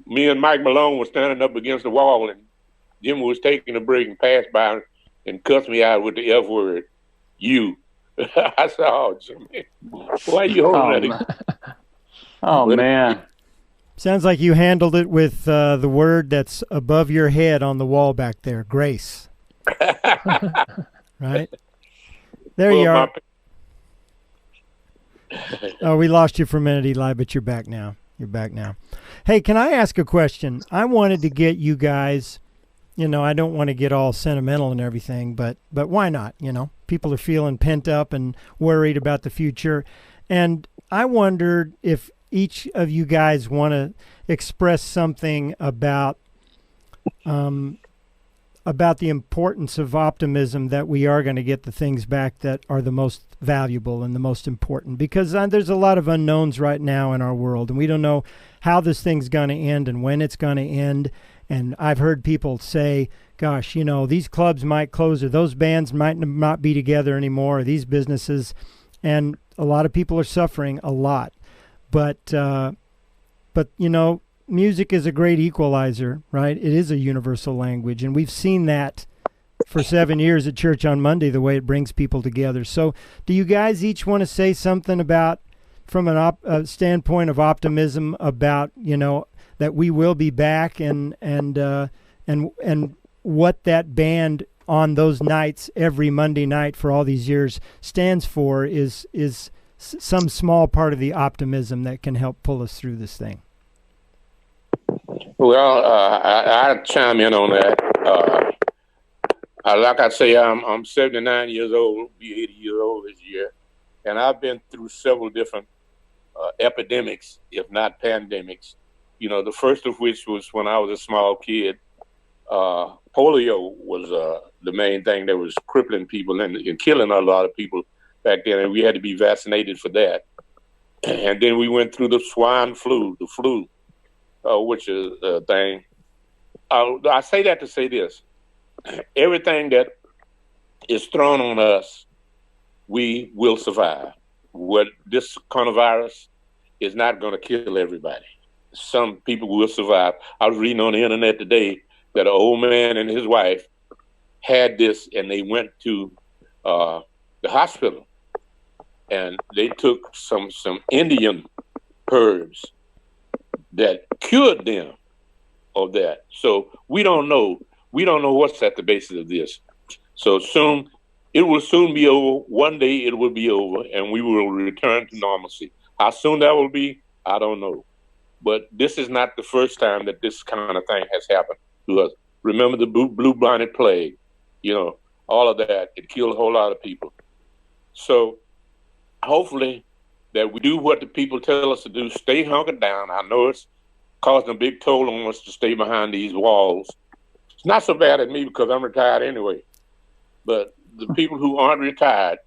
Speaker 3: Me and Mike Malone were standing up against the wall, and Jimmy was taking a break and passed by and cussed me out with the F word, you. I said, oh, Jimmy, why are you holding that?
Speaker 2: Oh, man.
Speaker 1: Sounds like you handled it with the word that's above your head on the wall back there, grace. Right? There you are. Oh, we lost you for a minute, Eli, but you're back now. You're back now. Hey, can I ask a question? I wanted to get you guys, you know, I don't want to get all sentimental and everything, but why not? You know, people are feeling pent up and worried about the future. And I wondered if each of you guys want to express something about the importance of optimism, that we are going to get the things back that are the most valuable and the most important, because there's a lot of unknowns right now in our world, and we don't know how this thing's going to end and when it's going to end. And I've heard people say, gosh, you know, these clubs might close, or those bands might not be together anymore, or these businesses, and a lot of people are suffering a lot. But you know, music is a great equalizer, right? It is a universal language, and we've seen that for 7 years at Church on Monday, the way it brings people together. So do you guys each want to say something about, from a standpoint of optimism, about, you know, that we will be back, and what that band on those nights every Monday night for all these years stands for is some small part of the optimism that can help pull us through this thing?
Speaker 3: Well, I chime in on that. Like I say, I'm 79 years old, be 80 years old this year, and I've been through several different epidemics, if not pandemics. You know, the first of which was when I was a small kid. Polio was the main thing that was crippling people and killing a lot of people back then, and we had to be vaccinated for that. And then we went through the swine flu, which is a thing. I say that to say this. Everything that is thrown on us, we will survive. What this coronavirus is not going to kill everybody. Some people will survive. I was reading on the internet today that an old man and his wife had this, and they went to the hospital, and they took some Indian herbs that cured them of that. So we don't know. We don't know what's at the basis of this. So soon, it will soon be over. One day it will be over, and we will return to normalcy. How soon that will be, I don't know. But this is not the first time that this kind of thing has happened to us. Remember the blue-blinded plague, you know, all of that. It killed a whole lot of people. So hopefully that we do what the people tell us to do, stay hunkered down. I know it's causing a big toll on us to stay behind these walls. It's not so bad at me because I'm retired anyway. But the people who aren't retired,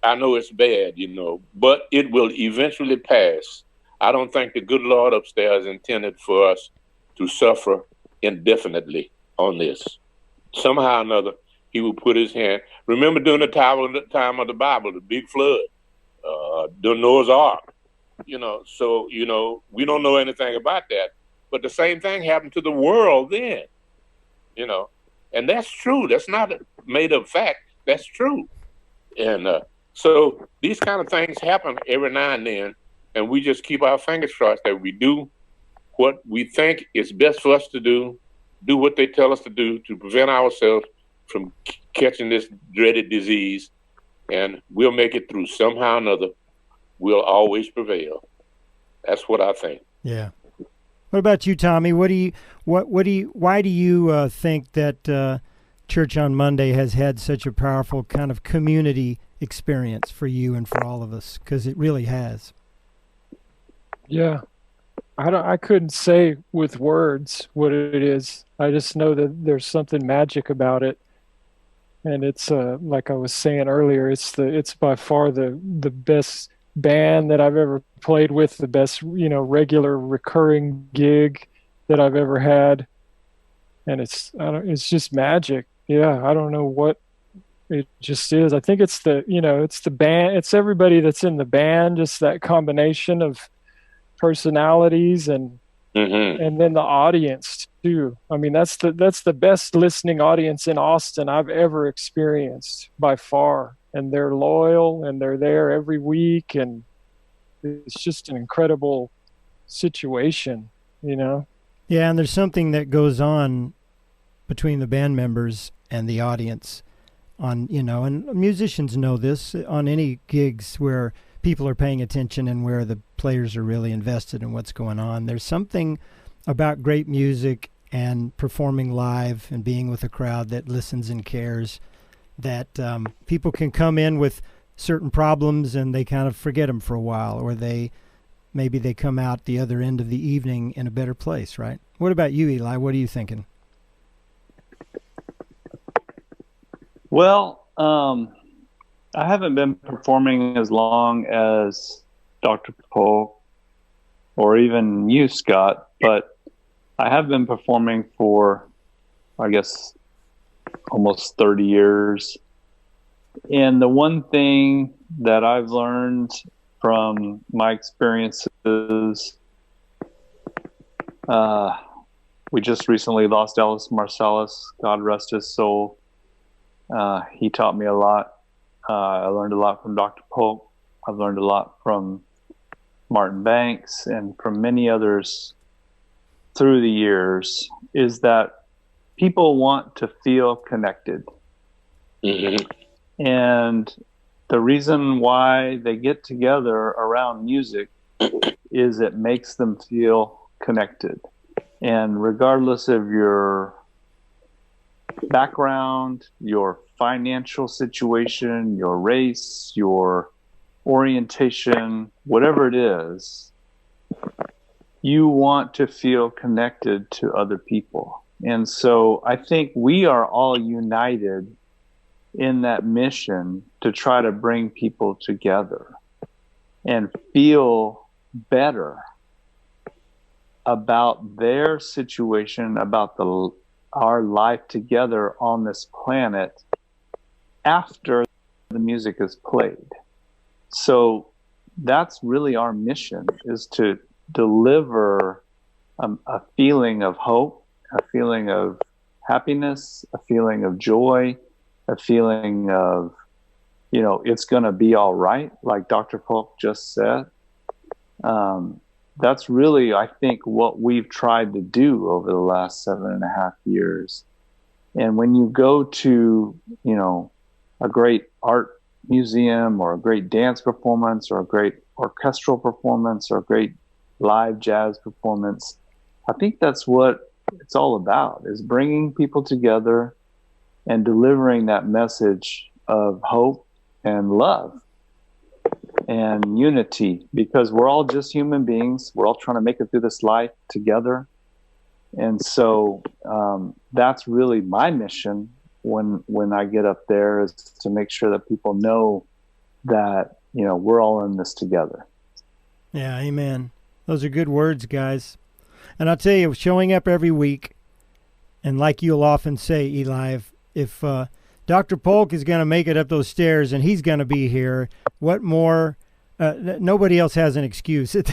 Speaker 3: I know it's bad, you know, but it will eventually pass. I don't think the good Lord upstairs intended for us to suffer indefinitely on this. Somehow or another, he will put his hand. Remember during the time of the Bible, the big flood, the Noah's Ark, you know, so, you know, we don't know anything about that. But the same thing happened to the world then, you know, and that's true. That's not a made up fact. That's true. And so these kind of things happen every now and then. and we just keep our fingers crossed that we do what we think is best for us to do what they tell us to do to prevent ourselves from catching this dreaded disease, and we'll make it through somehow or another. We'll always prevail. That's what I think.
Speaker 1: Yeah. What about you, Tommy? Why do you think that Church on Monday has had such a powerful kind of community experience for you and for all of us? Because it really has.
Speaker 4: Yeah. I couldn't say with words what it is. I just know that there's something magic about it. And it's like I was saying earlier, it's by far the best band that I've ever played with, the best, regular recurring gig that I've ever had. And it's just magic. Yeah, I don't know what it just is. I think it's it's the band, it's everybody that's in the band, just that combination of personalities and then the audience too. I mean, that's the best listening audience in Austin I've ever experienced by far. And they're loyal and they're there every week, and it's just an incredible situation, Yeah,
Speaker 1: and there's something that goes on between the band members and the audience and musicians know this on any gigs where people are paying attention and where the players are really invested in what's going on. There's something about great music and performing live and being with a crowd that listens and cares that people can come in with certain problems and they kind of forget them for a while, or maybe they come out the other end of the evening in a better place, right? What about you, Eli? What are you thinking?
Speaker 2: Well, I haven't been performing as long as Dr. Polk or even you, Scott, but I have been performing for, I guess, almost 30 years. And the one thing that I've learned from my experiences, we just recently lost Ellis Marsalis, God rest his soul. He taught me a lot. I learned a lot from Dr. Polk. I've learned a lot from Martin Banks and from many others through the years, is that people want to feel connected. And the reason why they get together around music is it makes them feel connected. And regardless of your background, your financial situation, your race, your orientation, whatever it is, you want to feel connected to other people. And so I think we are all united in that mission to try to bring people together and feel better about their situation, about our life together on this planet after the music is played. So that's really our mission, is to deliver a feeling of hope, a feeling of happiness, a feeling of joy, a feeling of, it's going to be all right, like Dr. Polk just said. That's really, I think, what we've tried to do over the last 7.5 years. And when you go to, a great art museum or a great dance performance or a great orchestral performance or a great live jazz performance, I think that's what it's all about, is bringing people together and delivering that message of hope and love and unity, because we're all just human beings. We're all trying to make it through this life together. And so that's really my mission when I get up there, is to make sure that people know that, we're all in this together.
Speaker 1: Yeah, amen. Those are good words, guys. And I'll tell you, showing up every week, and like you'll often say, Eli, if Dr. Polk is going to make it up those stairs and he's going to be here, what more? Nobody else has an excuse at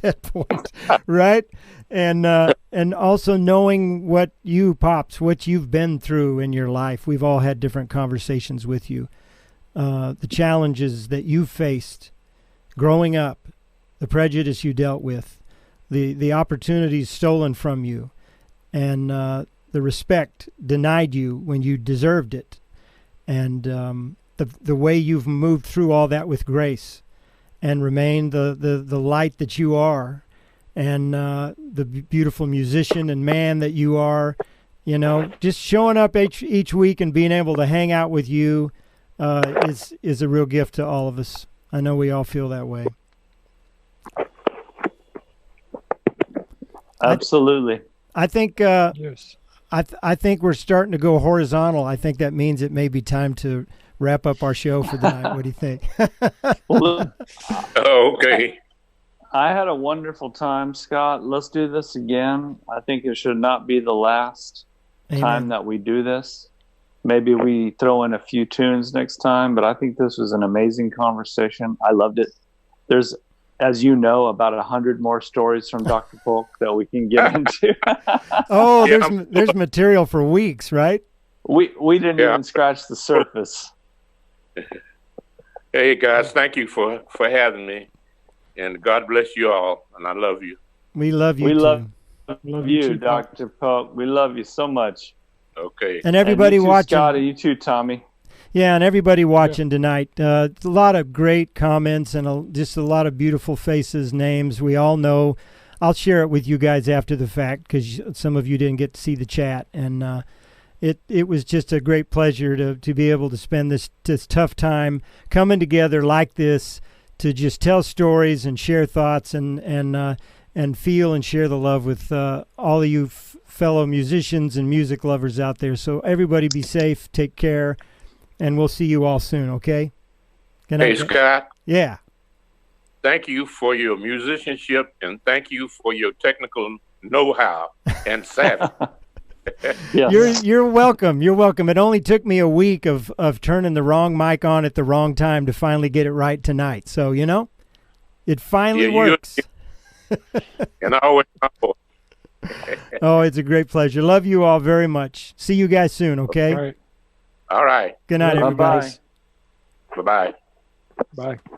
Speaker 1: that point, right? And also knowing what you've been through in your life. We've all had different conversations with you. The challenges that you've faced growing up the prejudice you dealt with, the opportunities stolen from you, and the respect denied you when you deserved it, and the way you've moved through all that with grace and remained the light that you are, and the beautiful musician and man that you are. You know, just showing up each week and being able to hang out with you is a real gift to all of us. I know we all feel that way.
Speaker 2: Absolutely.
Speaker 1: I think
Speaker 4: Yes.
Speaker 1: I think we're starting to go horizontal. I think that means it may be time to wrap up our show for the night. What do you think?
Speaker 2: Well,
Speaker 3: Okay.
Speaker 2: I had a wonderful time, Scott. Let's do this again. I think it should not be the last
Speaker 1: Amen.
Speaker 2: time that we do this. Maybe we throw in a few tunes next time, but I think this was an amazing conversation. I loved it. There's, as you know, about 100 more stories from Dr. Polk that we can get into.
Speaker 1: Oh,
Speaker 3: Yeah.
Speaker 1: there's material for weeks, right?
Speaker 2: We didn't
Speaker 3: Yeah.
Speaker 2: even scratch the surface.
Speaker 3: Hey guys, thank you for having me, and God bless you all, and I love you.
Speaker 1: We love you
Speaker 2: We
Speaker 1: too.
Speaker 4: Love
Speaker 2: You,
Speaker 4: too, Pop.
Speaker 2: Dr. Polk. We love you so much.
Speaker 3: Okay.
Speaker 1: And everybody
Speaker 2: and you too,
Speaker 1: watching.
Speaker 2: Scott, and you too, Tommy.
Speaker 1: Yeah, and everybody watching tonight. A lot of great comments and just a lot of beautiful faces, names we all know. I'll share it with you guys after the fact because some of you didn't get to see the chat. And it was just a great pleasure to be able to spend this tough time coming together like this to just tell stories and share thoughts and feel and share the love with all of you fellow musicians and music lovers out there. So everybody be safe, take care, and we'll see you all soon, okay? Good
Speaker 3: Hey
Speaker 1: night.
Speaker 3: Scott,
Speaker 1: Yeah.
Speaker 3: thank you for your musicianship, and thank you for your technical know-how and savvy.
Speaker 2: Yes.
Speaker 1: You're welcome. You're welcome. It only took me a week of turning the wrong mic on at the wrong time to finally get it right tonight. So, you know, it finally
Speaker 3: Yeah,
Speaker 1: works.
Speaker 3: And I always
Speaker 1: Oh, it's a great pleasure. Love you all very much. See you guys soon, okay?
Speaker 4: All right.
Speaker 3: all right.
Speaker 1: Good night,
Speaker 2: Bye-bye.
Speaker 1: everybody.
Speaker 3: Bye-bye.
Speaker 4: Bye.